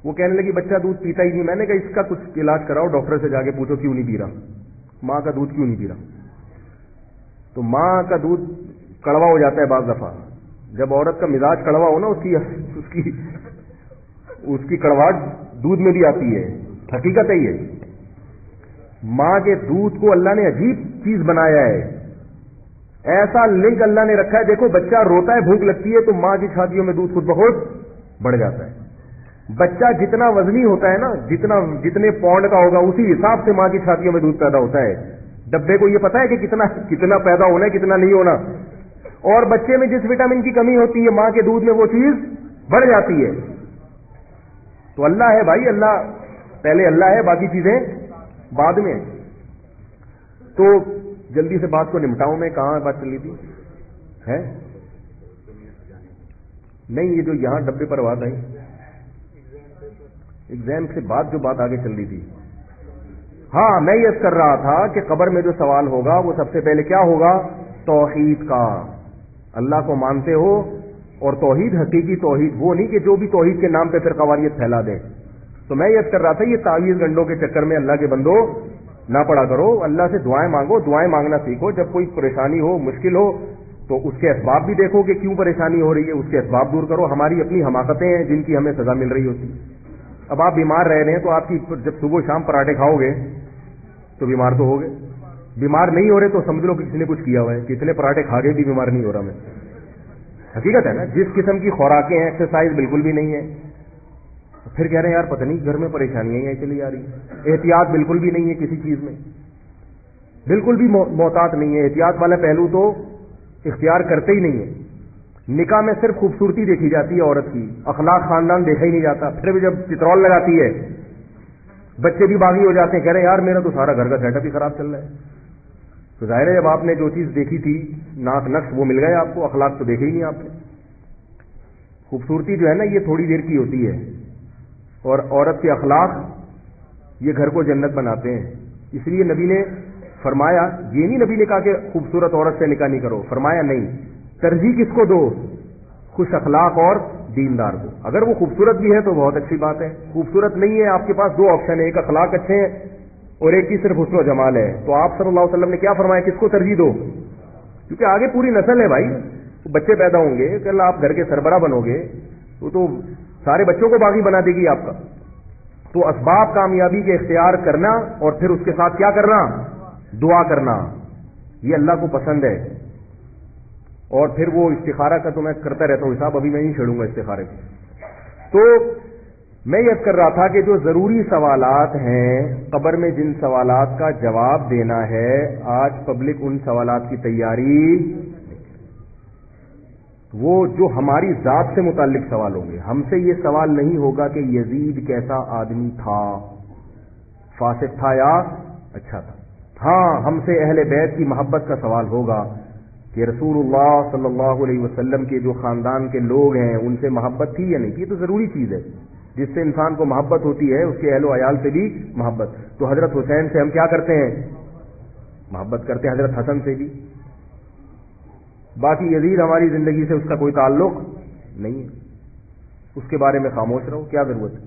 وہ کہنے لگی بچہ دودھ پیتا ہی نہیں. میں نے کہا اس کا کچھ علاج کراؤ، ڈاکٹر سے جا کے پوچھو کیوں نہیں پی رہا، ماں کا دودھ کیوں نہیں پی رہا. تو ماں کا دودھ کڑوا ہو جاتا ہے بعض دفعہ. جب عورت کا مزاج کڑوا ہو نا اس کی کڑواہٹ دودھ میں بھی آتی ہے، حقیقت ہے یہ. ماں کے دودھ کو اللہ نے عجیب چیز بنایا ہے، ایسا لنک اللہ نے رکھا ہے. دیکھو بچہ روتا ہے، بھوک لگتی ہے تو ماں کی چھاتیوں میں دودھ خود بخود بڑھ جاتا ہے. بچہ جتنا وزنی ہوتا ہے نا، جتنے پاؤنڈ کا ہوگا اسی حساب سے ماں کی چھاتیوں میں دودھ پیدا ہوتا ہے. ڈبے کو یہ پتا ہے کہ کتنا پیدا ہونا ہے، کتنا نہیں ہونا. اور بچے میں جس وٹامن کی کمی ہوتی ہے ماں کے دودھ میں وہ چیز بڑھ جاتی ہے. تو اللہ ہے بھائی، اللہ پہلے اللہ ہے، باقی چیزیں بعد میں. تو جلدی سے بات کو نمٹاؤں میں. کہاں بات چل رہی تھی؟ ہے نہیں، یہ جو یہاں ڈبے پر بات آئی ایگزام سے بعد جو بات آگے چل رہی تھی. ہاں میں یہ کر رہا تھا کہ قبر میں جو سوال ہوگا وہ سب سے پہلے کیا ہوگا؟ توحید کا. اللہ کو مانتے ہو، اور توحید حقیقی توحید، وہ نہیں کہ جو بھی توحید کے نام پہ پھر قواریت پھیلا دے. تو میں یہ کر رہا تھا یہ تعویذ گنڈوں کے چکر میں اللہ کے بندو نہ پڑا کرو. اللہ سے دعائیں مانگو، دعائیں مانگنا سیکھو. جب کوئی پریشانی ہو، مشکل ہو، تو اس کے اسباب بھی دیکھو کہ کیوں پریشانی ہو رہی ہے، اس کے اسباب دور کرو. ہماری اپنی حماقتیں ہیں جن کی ہمیں سزا مل رہی ہوتی. اب آپ بیمار رہ رہے ہیں تو آپ کی جب صبح شام پراٹھے کھاؤ گے تو بیمار تو ہوگے. بیمار نہیں ہو رہے تو سمجھ لو کہ کسی نے کچھ کیا ہوا ہے. کتنے پراٹھے کھا کے بھی بیمار نہیں ہو رہا میں. حقیقت ہے نا. جس قسم کی خوراکیں ہیں، ایکسرسائز بالکل بھی نہیں ہے، پھر کہہ رہے ہیں یار پتہ نہیں گھر میں پریشانیاں ہی چلی آ رہی ہیں. احتیاط بالکل بھی نہیں ہے کسی چیز میں، بالکل بھی محتاط نہیں ہے. احتیاط والا پہلو تو اختیار کرتے ہی نہیں ہے. نکاح میں صرف خوبصورتی دیکھی جاتی ہے عورت کی، اخلاق خاندان دیکھا ہی نہیں جاتا. پھر بھی جب چترول لگاتی ہے بچے بھی باغی ہو جاتے ہیں، کہہ رہے ہیں یار میرا تو سارا گھر کا سیٹ اپ ہی خراب چل رہا ہے. تو ظاہر ہے جب آپ نے جو چیز دیکھی تھی ناک نقش وہ مل گئے آپ کو، اخلاق تو دیکھے ہی نہیں آپ نے. خوبصورتی جو ہے نا یہ تھوڑی دیر کی ہوتی ہے، اور عورت کے اخلاق یہ گھر کو جنت بناتے ہیں. اس لیے نبی نے فرمایا، یہ نہیں نبی نے کہا کہ خوبصورت عورت سے نکاح نہیں کرو، فرمایا نہیں، ترجیح کس کو دو؟ خوش اخلاق اور دیندار کو. اگر وہ خوبصورت بھی ہے تو بہت اچھی بات ہے. خوبصورت نہیں ہے، آپ کے پاس دو آپشن ہے، ایک اخلاق اچھے ہیں اور ایک کی صرف حسن و جمال ہے. تو آپ صلی اللہ علیہ وسلم نے کیا فرمایا؟ کس کو ترجیح دو؟ کیونکہ آگے پوری نسل ہے بھائی، بچے پیدا ہوں گے، کل آپ گھر کے سربراہ بنو گے تو سارے بچوں کو باغی بنا دے گی آپ کا. تو اسباب کامیابی کے اختیار کرنا اور پھر اس کے ساتھ کیا کرنا؟ دعا کرنا. یہ اللہ کو پسند ہے. اور پھر وہ استخارہ کا تو میں کرتا رہتا ہوں حساب، ابھی میں نہیں چھیڑوں گا استخارے کو. تو میں یہ کر رہا تھا کہ جو ضروری سوالات ہیں قبر میں، جن سوالات کا جواب دینا ہے، آج پبلک ان سوالات کی تیاری، وہ جو ہماری ذات سے متعلق سوال ہوں گے. ہم سے یہ سوال نہیں ہوگا کہ یزید کیسا آدمی تھا، فاسق تھا یا اچھا تھا. ہاں ہم سے اہل بیت کی محبت کا سوال ہوگا کہ رسول اللہ صلی اللہ علیہ وسلم کے جو خاندان کے لوگ ہیں ان سے محبت تھی یا نہیں تھی. یہ تو ضروری چیز ہے. جس سے انسان کو محبت ہوتی ہے اس کے اہل و عیال سے بھی محبت. تو حضرت حسین سے ہم کیا کرتے ہیں؟ محبت کرتے ہیں. حضرت حسن سے بھی. باقی یزید ہماری زندگی سے اس کا کوئی تعلق نہیں ہے، اس کے بارے میں خاموش رہو، کیا ضرورت ہے.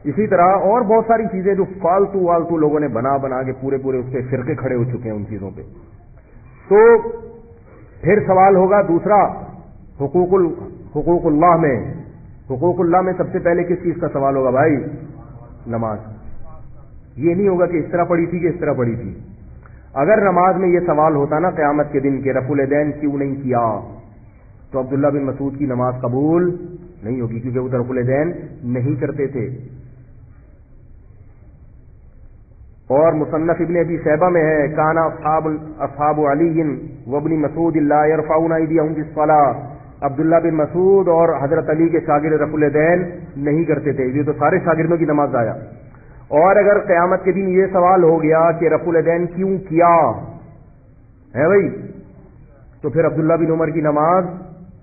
اسی طرح اور بہت ساری چیزیں جو فالتو والتو لوگوں نے بنا کے پورے اس کے فرقے کھڑے ہو چکے ہیں ان چیزوں پہ. تو پھر سوال ہوگا دوسرا، حقوق اللہ میں. حقوق اللہ میں سب سے پہلے کس چیز کا سوال ہوگا بھائی؟ نماز. یہ نہیں ہوگا کہ اس طرح پڑھی تھی کہ اس طرح پڑھی تھی. اگر نماز میں یہ سوال ہوتا نا قیامت کے دن کہ رفع الیدین کیوں نہیں کیا، تو عبداللہ بن مسعود کی نماز قبول نہیں ہوگی، کیونکہ وہ رفع الیدین نہیں کرتے تھے. اور مصنف ابن ابی شیبہ میں ہے، کان اصحاب علی وابن مسعود لا يرفعون ایدیہم فی الصلاۃ. عبداللہ بن مسعود اور حضرت علی کے شاگرد رفع الیدین نہیں کرتے تھے. یہ تو سارے شاگردوں کی نماز آیا. اور اگر قیامت کے دن یہ سوال ہو گیا کہ رفع الیدین کیوں کیا ہے بھائی، تو پھر عبداللہ بن عمر کی نماز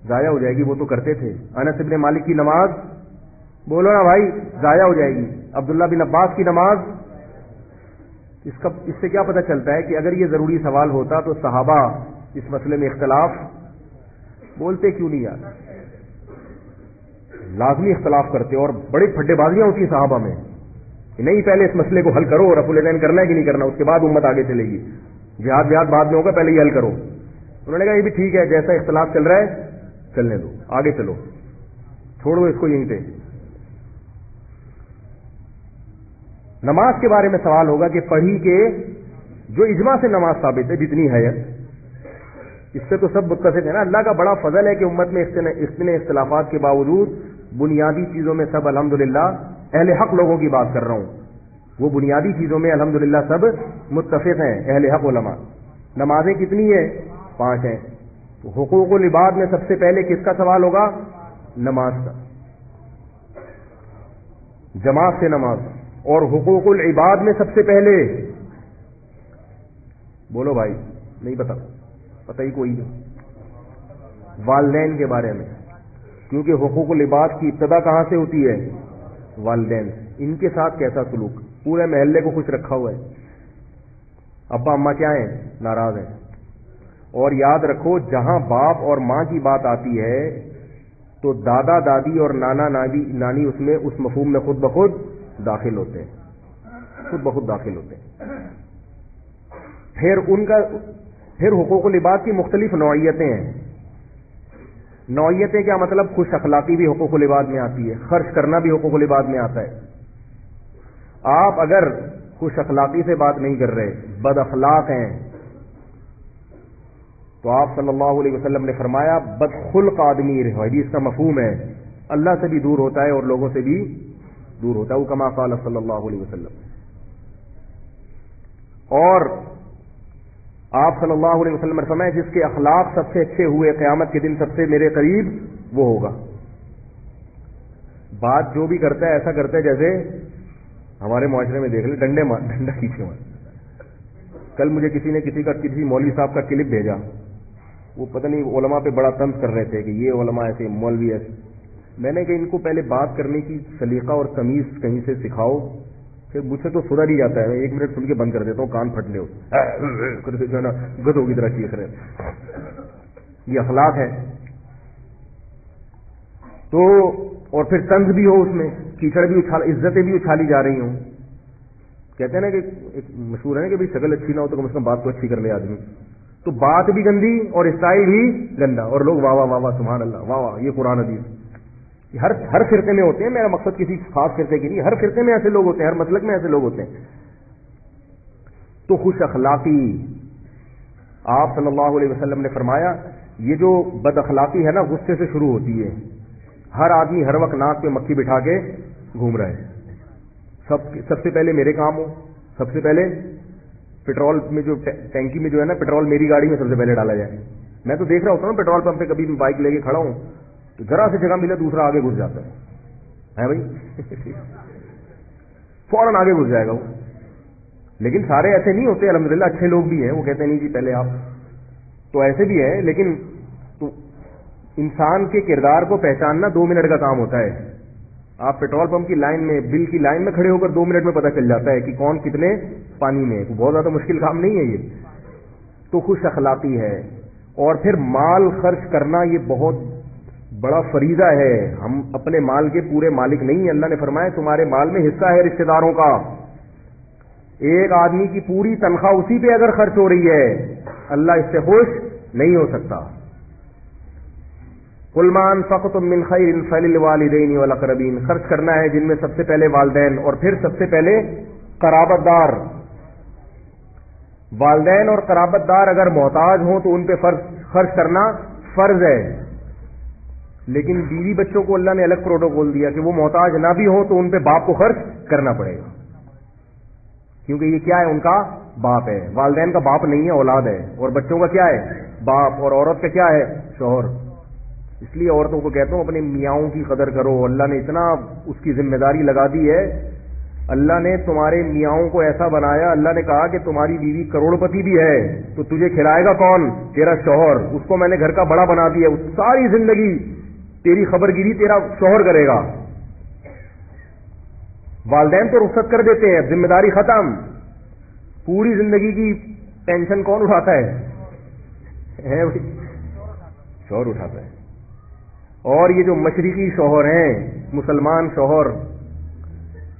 ضائع ہو جائے گی، وہ تو کرتے تھے. انس بن مالک کی نماز بولو نا بھائی ضائع ہو جائے گی. عبداللہ بن عباس کی نماز. اس سے کیا پتہ چلتا ہے کہ اگر یہ ضروری سوال ہوتا تو صحابہ اس مسئلے میں اختلاف بولتے کیوں نہیں یار؟ لازمی اختلاف کرتے، اور بڑی پھڈے بازیاں ہوتی ہیں صحابہ میں کہ نہیں پہلے اس مسئلے کو حل کرو، رفع الیدین کرنا ہے کہ نہیں کرنا، اس کے بعد امت آگے چلے گی. جہاد بعد میں ہوگا، پہلے یہ حل کرو. انہوں نے کہا یہ بھی ٹھیک ہے، جیسا اختلاف چل رہا ہے چلنے دو، آگے چلو، چھوڑو اس کو یہیں پہ. نماز کے بارے میں سوال ہوگا کہ پڑھی کے جو اجماع سے نماز ثابت ہے جتنی ہے، اس سے تو سب متفق ہے نا. اللہ کا بڑا فضل ہے کہ امت میں اتنے اختلافات کے باوجود بنیادی چیزوں میں سب الحمدللہ اہل حق لوگوں کی بات کر رہا ہوں، وہ بنیادی چیزوں میں الحمدللہ سب متفق ہیں اہل حق علماء۔ نمازیں کتنی ہیں؟ 5 ہیں۔ تو حقوق العباد میں سب سے پہلے کس کا سوال ہوگا؟ نماز کا، جماعت سے نماز۔ اور حقوق العباد میں سب سے پہلے، بولو بھائی، نہیں پتہ ہی کوئی نہیں، والدین کے بارے میں، کیونکہ حقوق العباد کی ابتدا کہاں سے ہوتی ہے؟ والدین۔ ان کے ساتھ کیسا سلوک؟ پورے محلے کو خوش رکھا ہوا ہے، ابا اماں کیا ہیں؟ ناراض ہیں۔ اور یاد رکھو جہاں باپ اور ماں کی بات آتی ہے تو دادا دادی اور نانا نانی اس میں اس مفہوم میں خود بخود داخل ہوتے ہیں، خود بخود داخل ہوتے ہیں۔ پھر حقوق العباد کی مختلف نوعیتیں ہیں۔ نوعیتیں کیا مطلب؟ خوش اخلاقی بھی حقوق العباد میں آتی ہے، خرچ کرنا بھی حقوق العباد میں آتا ہے۔ آپ اگر خوش اخلاقی سے بات نہیں کر رہے، بد اخلاق ہیں، تو آپ صلی اللہ علیہ وسلم نے فرمایا بدخلق آدمی، حدیث کا مفہوم ہے اللہ سے بھی دور ہوتا ہے اور لوگوں سے بھی دور ہوتا ہے، وہ کما قال صلی اللہ علیہ وسلم۔ اور آپ صلی اللہ علیہ وسلم نے فرمایا جس کے اخلاق سب سے اچھے ہوئے قیامت کے دن سب سے میرے قریب وہ ہوگا۔ بات جو بھی کرتا ہے ایسا کرتا ہے جیسے ہمارے معاشرے میں دیکھ لیں ڈنڈا کھینچے ہوئے۔ کل مجھے کسی مولوی صاحب کا کلپ بھیجا، وہ پتہ نہیں علماء پہ بڑا طنز کر رہے تھے کہ یہ علماء ایسے، مولوی ایسے۔ میں نے کہا ان کو پہلے بات کرنے کی سلیقہ اور تمیز کہیں سے سکھاؤ، پھر مجھ سے تو سدھر ہی جاتا ہے، 1 منٹ سن کے بند کر دیتا ہوں، کان پھٹنے ہو نا گدھوں کی طرح چیخ رہے۔ یہ اخلاق ہے۔ تو اور پھر طنز بھی ہو، اس میں کیچڑ بھی عزتیں بھی اچھالی جا رہی ہوں۔ کہتے ہیں نا کہ ایک مشہور ہے کہ بھائی شکل اچھی نہ ہو تو کم از کم بات تو اچھی کر لے آدمی، تو بات بھی گندی اور اسٹائل بھی گندا، اور لوگ واہ واہ واہ واہ سبحان اللہ واہ واہ، یہ قرآن حدیث۔ ہر فرقے میں ہوتے ہیں، میرا مقصد کسی خاص فرقے کی نہیں، ہر فرقے میں ایسے لوگ ہوتے ہیں، ہر مسلک میں ایسے لوگ ہوتے ہیں۔ تو خوش اخلاقی، آپ صلی اللہ علیہ وسلم نے فرمایا یہ جو بد اخلاقی ہے نا غصے سے شروع ہوتی ہے۔ ہر آدمی ہر وقت ناک پہ مکھی بٹھا کے گھوم رہا ہے، سب سے پہلے میرے کام ہو، سب سے پہلے پیٹرول میں جو ٹینکی میں جو ہے نا پیٹرول میری گاڑی میں سب سے پہلے ڈالا جائے۔ میں تو دیکھ رہا ہوتا ہوں پیٹرول پمپ پہ، کبھی بھی بائک لے کے کھڑا ہوں تو ذرا سے جگہ ملے دوسرا آگے گھس جاتا ہے بھائی فوراً آگے گھس جائے گا وہ۔ لیکن سارے ایسے نہیں ہوتے، الحمدللہ اچھے لوگ بھی ہیں، وہ کہتے ہیں نہیں جی پہلے آپ، تو ایسے بھی ہیں۔ لیکن تو انسان کے کردار کو پہچاننا 2 منٹ کا کام ہوتا ہے۔ آپ پیٹرول پمپ کی لائن میں، بل کی لائن میں کھڑے ہو کر 2 منٹ میں پتہ چل جاتا ہے کہ کون کتنے پانی میں ہے، بہت زیادہ مشکل کام نہیں ہے یہ۔ تو خوش اخلاقی ہے۔ اور پھر مال خرچ کرنا یہ بہت بڑا فریضہ ہے، ہم اپنے مال کے پورے مالک نہیں ہیں۔ اللہ نے فرمایا تمہارے مال میں حصہ ہے رشتہ داروں کا۔ ایک آدمی کی پوری تنخواہ اسی پہ اگر خرچ ہو رہی ہے، اللہ اس سے خوش نہیں ہو سکتا۔ قُلْ مَا أَنفَقْتُم مِّن خَيْرٍ فَلِلْوَالِدَيْنِ وَالْأَقْرَبِينَ، خرچ کرنا ہے جن میں سب سے پہلے والدین اور پھر سب سے پہلے قرابت دار۔ والدین اور قرابت دار اگر محتاج ہوں تو ان پہ خرچ کرنا فرض ہے، لیکن بیوی بچوں کو اللہ نے الگ پروٹوکول دیا کہ وہ محتاج نہ بھی ہوں تو ان پہ باپ کو خرچ کرنا پڑے گا، کیونکہ یہ کیا ہے؟ ان کا باپ ہے۔ والدین کا باپ نہیں ہے، اولاد ہے، اور بچوں کا کیا ہے؟ باپ، اور عورت کا کیا ہے؟ شوہر۔ اس لیے عورتوں کو کہتا ہوں اپنے میاؤں کی قدر کرو، اللہ نے اتنا اس کی ذمہ داری لگا دی ہے۔ اللہ نے تمہارے میاؤں کو ایسا بنایا، اللہ نے کہا کہ تمہاری بیوی کروڑ پتی بھی ہے تو تجھے کھلائے گا کون؟ تیرا شوہر۔ اس کو میں نے گھر کا بڑا بنا دیا، ساری زندگی تیری خبر گیری تیرا شوہر کرے گا۔ والدین تو رخصت کر دیتے ہیں، ذمہ داری ختم، پوری زندگی کی ٹینشن کون اٹھاتا ہے؟ شوہر اٹھاتا ہے۔ اور یہ جو مشرقی شوہر ہیں، مسلمان شوہر،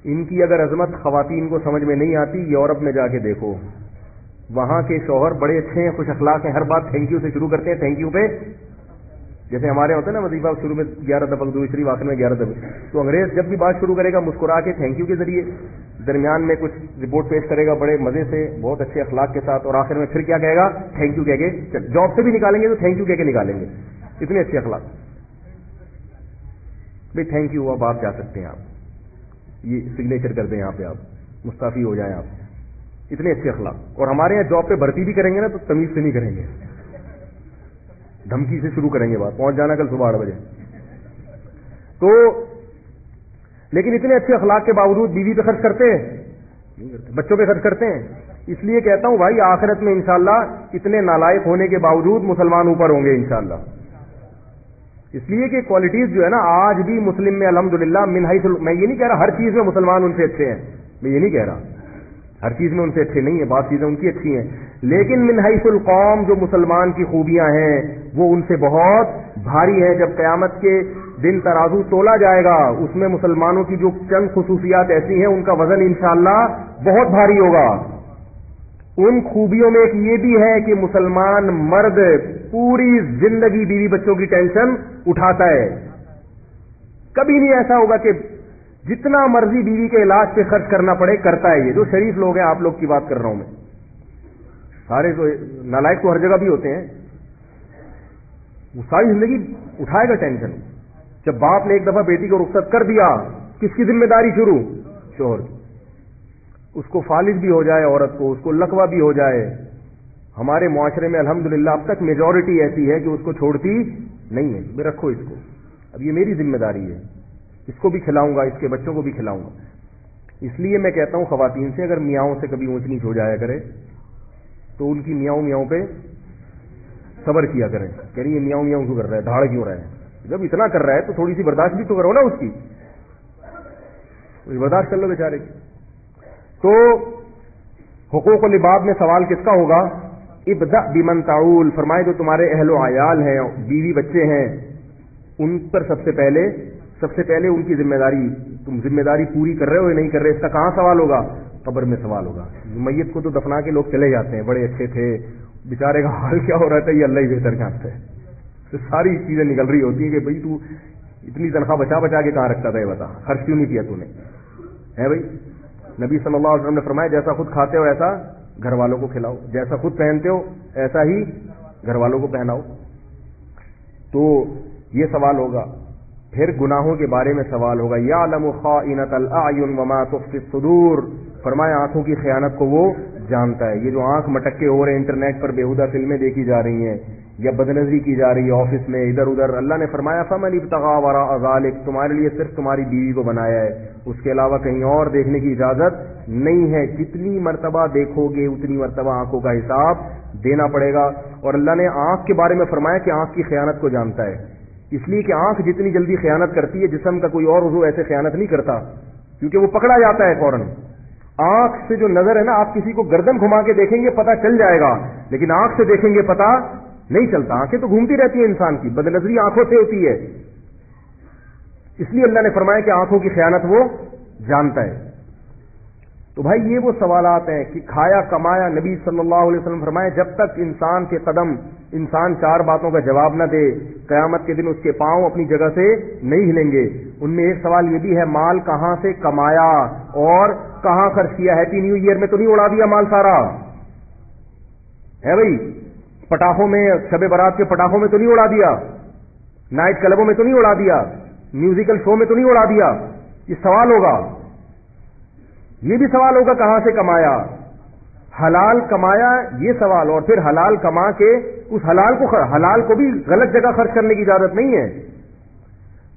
ان کی اگر عظمت خواتین کو سمجھ میں نہیں آتی، یورپ میں جا کے دیکھو، وہاں کے شوہر بڑے اچھے ہیں، خوش اخلاق ہیں، ہر بات تھینک یو سے شروع کرتے ہیں، تھینک یو پہ، جیسے ہمارے ہوتے ہیں نا وظیفہ شروع میں 11 دفعہ درود شریف، آخر میں 11 دفعہ، تو انگریز جب بھی بات شروع کرے گا مسکرا کے تھینک یو کے ذریعے، درمیان میں کچھ رپورٹ پیش کرے گا بڑے مزے سے، بہت اچھے اخلاق کے ساتھ، اور آخر میں پھر کیا کہے گا؟ تھینک یو کہہ کے، جاب سے بھی نکالیں گے تو تھینک یو کہہ کے نکالیں گے، اتنے اچھے اخلاق۔ بھائی تھینک یو، اب آپ جا سکتے ہیں، آپ یہ سگنیچر کر دیں، یہاں پہ آپ مستعفی ہو جائیں، آپ اتنے اچھے اخلاق. اور ہمارے یہاں جاب پہ بھرتی بھی کریں گے نا تو تمیز سے نہیں کریں گے، دھمکی سے شروع کریں گے بات، پہنچ جانا کل صبح 8 بجے. تو لیکن اتنے اچھے اخلاق کے باوجود بیوی پہ خرچ کرتے ہیں نہیں کرتے، بچوں پہ خرچ کرتے ہیں. اس لیے کہتا ہوں بھائی آخرت میں انشاءاللہ اتنے نالائق ہونے کے باوجود مسلمان اوپر ہوں گے انشاءاللہ. اس لیے کہ کوالٹیز جو ہے نا آج بھی مسلم میں الحمدللہ من حیث، میں یہ نہیں کہہ رہا ہر چیز میں مسلمان ان سے اچھے ہیں، میں یہ نہیں کہہ رہا ہر چیز میں ان سے اچھے نہیں ہیں، بعض چیزیں ان کی اچھی ہیں، لیکن من حیث القوم جو مسلمان کی خوبیاں ہیں وہ ان سے بہت بھاری ہیں. جب قیامت کے دن ترازو تولا جائے گا اس میں مسلمانوں کی جو چند خصوصیات ایسی ہیں ان کا وزن انشاءاللہ بہت بھاری ہوگا. ان خوبیوں میں ایک یہ بھی ہے کہ مسلمان مرد پوری زندگی بیوی بچوں کی ٹینشن اٹھاتا ہے. کبھی نہیں ایسا ہوگا کہ جتنا مرضی بیوی کے علاج پہ خرچ کرنا پڑے کرتا ہے. یہ جو شریف لوگ ہیں، آپ لوگ کی بات کر رہا ہوں میں، سارے تو نالائق تو ہر جگہ بھی ہوتے ہیں، وہ ساری زندگی اٹھائے گا ٹینشن. جب باپ نے ایک دفعہ بیٹی کو رخصت کر دیا، کس کی ذمہ داری شروع؟ شوہر کی. اس کو فالج بھی ہو جائے عورت کو، اس کو لقوہ بھی ہو جائے. ہمارے معاشرے میں الحمدللہ اب تک میجورٹی ایسی ہے کہ اس کو چھوڑتی نہیں ہے. میں رکھو اس کو، اب یہ میری ذمہ داری ہے، اس کو بھی کھلاؤں گا، اس کے بچوں کو بھی کھلاؤں گا. اس لیے میں کہتا ہوں خواتین سے اگر میاؤں سے کبھی اونچ نیچ ہو جایا کرے تو ان کی میاؤں میاؤں پہ صبر کیا کریں. کہہ رہی یہ میاؤں میاؤں کیوں کر رہا ہے، دھاڑ کیوں رہا ہے؟ جب اتنا کر رہا ہے تو تھوڑی سی برداشت بھی تو کرو نا، اس کی برداشت کر لو بیچارے کی. تو حقوق العباد میں سوال کس کا ہوگا؟ ابدأ بمن تعول، فرمائے جو تمہارے اہل و عیال ہیں، بیوی بچے ہیں، ان پر سب سے پہلے ان کی ذمہ داری، تم ذمہ داری پوری کر رہے ہو یا نہیں کر رہے، اس کا کہاں سوال ہوگا؟ قبر میں سوال ہوگا. میت کو تو دفنا کے لوگ چلے جاتے ہیں، بڑے اچھے تھے، بیچارے کا حال کیا ہو رہا تھا یہ اللہ ہی بہتر جانتا ہے. تو ساری چیزیں نکل رہی ہوتی ہیں کہ بھائی تو اتنی تنخواہ بچا بچا کے کہاں رکھتا تھا، یہ بتا خرچ کیوں نہیں کیا تو نے، ہے بھائی؟ نبی صلی اللہ علیہ وسلم نے فرمایا جیسا خود کھاتے ہو ایسا گھر والوں کو کھلاؤ، جیسا خود پہنتے ہو ایسا ہی گھر والوں کو پہناؤ. تو یہ سوال ہوگا. پھر گناہوں کے بارے میں سوال ہوگا. یعلم خائنۃ الاعین وما تخفی الصدور، فرمایا آنکھوں کی خیانت کو وہ جانتا ہے. یہ جو آنکھ مٹکے ہو رہے ہیں، انٹرنیٹ پر بیہودہ فلمیں دیکھی جا رہی ہیں یا بدنظری کی جا رہی ہے آفس میں ادھر ادھر، اللہ نے فرمایا فمن ابتغى وراء ذلك، تمہارے لیے صرف تمہاری بیوی کو بنایا ہے، اس کے علاوہ کہیں اور دیکھنے کی اجازت نہیں ہے. جتنی مرتبہ دیکھو گے اتنی مرتبہ آنکھوں کا حساب دینا پڑے گا. اور اللہ نے آنکھ کے بارے میں فرمایا کہ آنکھ کی خیانت کو جانتا ہے، اس لیے کہ آنکھ جتنی جلدی خیانت کرتی ہے جسم کا کوئی اور عضو ایسے خیانت نہیں کرتا، کیونکہ وہ پکڑا جاتا ہے فوراً. آنکھ سے جو نظر ہے نا، آپ کسی کو گردن گھما کے دیکھیں گے پتہ چل جائے گا، لیکن آنکھ سے دیکھیں گے پتہ نہیں چلتا. آنکھیں تو گھومتی رہتی ہیں انسان کی، بدنظری آنکھوں سے ہوتی ہے. اس لیے اللہ نے فرمایا کہ آنکھوں کی خیانت وہ جانتا ہے. تو بھائی یہ وہ سوالات ہیں کہ کھایا کمایا. نبی صلی اللہ علیہ وسلم فرمایا جب تک انسان کے قدم، انسان 4 باتوں کا جواب نہ دے، قیامت کے دن اس کے پاؤں اپنی جگہ سے نہیں ہلیں گے. ان میں ایک سوال یہ بھی ہے مال کہاں سے کمایا اور کہاں خرچ کیا. ہیپی نیو ایئر میں تو نہیں اڑا دیا مال سارا، ہے بھائی؟ پٹاخوں میں، شب برات کے پٹاخوں میں تو نہیں اڑا دیا، نائٹ کلبوں میں تو نہیں اڑا دیا، میوزیکل شو میں تو نہیں اڑا دیا. یہ سوال ہوگا. یہ بھی سوال ہوگا کہاں سے کمایا، حلال کمایا، یہ سوال. اور پھر حلال کما کے اس حلال کو بھی غلط جگہ خرچ کرنے کی اجازت نہیں ہے.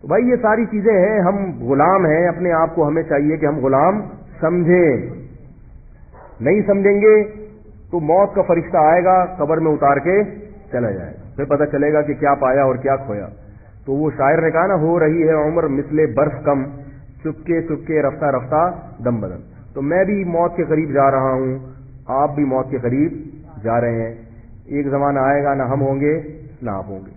تو بھائی یہ ساری چیزیں ہیں. ہم غلام ہیں اپنے آپ کو، ہمیں چاہیے کہ ہم غلام سمجھیں. نہیں سمجھیں گے تو موت کا فرشتہ آئے گا، قبر میں اتار کے چلا جائے گا، پھر پتہ چلے گا کہ کیا پایا اور کیا کھویا. تو وہ شاعر نے کہا نا، ہو رہی ہے عمر مثل برف کم، چپکے چپکے رفتہ رفتہ دم بدم. تو میں بھی موت کے قریب جا رہا ہوں، آپ بھی موت کے قریب جا رہے ہیں. ایک زمانہ آئے گا نہ ہم ہوں گے نہ آپ ہوں گے.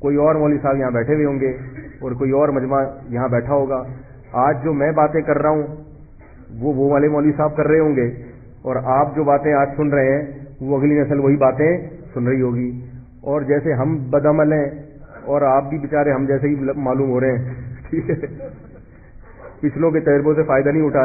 کوئی اور مولوی صاحب یہاں بیٹھے ہوئے ہوں گے اور کوئی اور مجمع یہاں بیٹھا ہوگا. آج جو میں باتیں کر رہا ہوں وہ والے مولوی صاحب کر رہے ہوں گے، اور آپ جو باتیں آج سن رہے ہیں وہ اگلی نسل وہی باتیں سن رہی ہوگی. اور جیسے ہم بدعمل ہیں اور آپ بھی بیچارے ہم جیسے ہی معلوم ہو رہے ہیں، ٹھیک ہے، پچھلوں کے تجربوں سے فائدہ نہیں اٹھا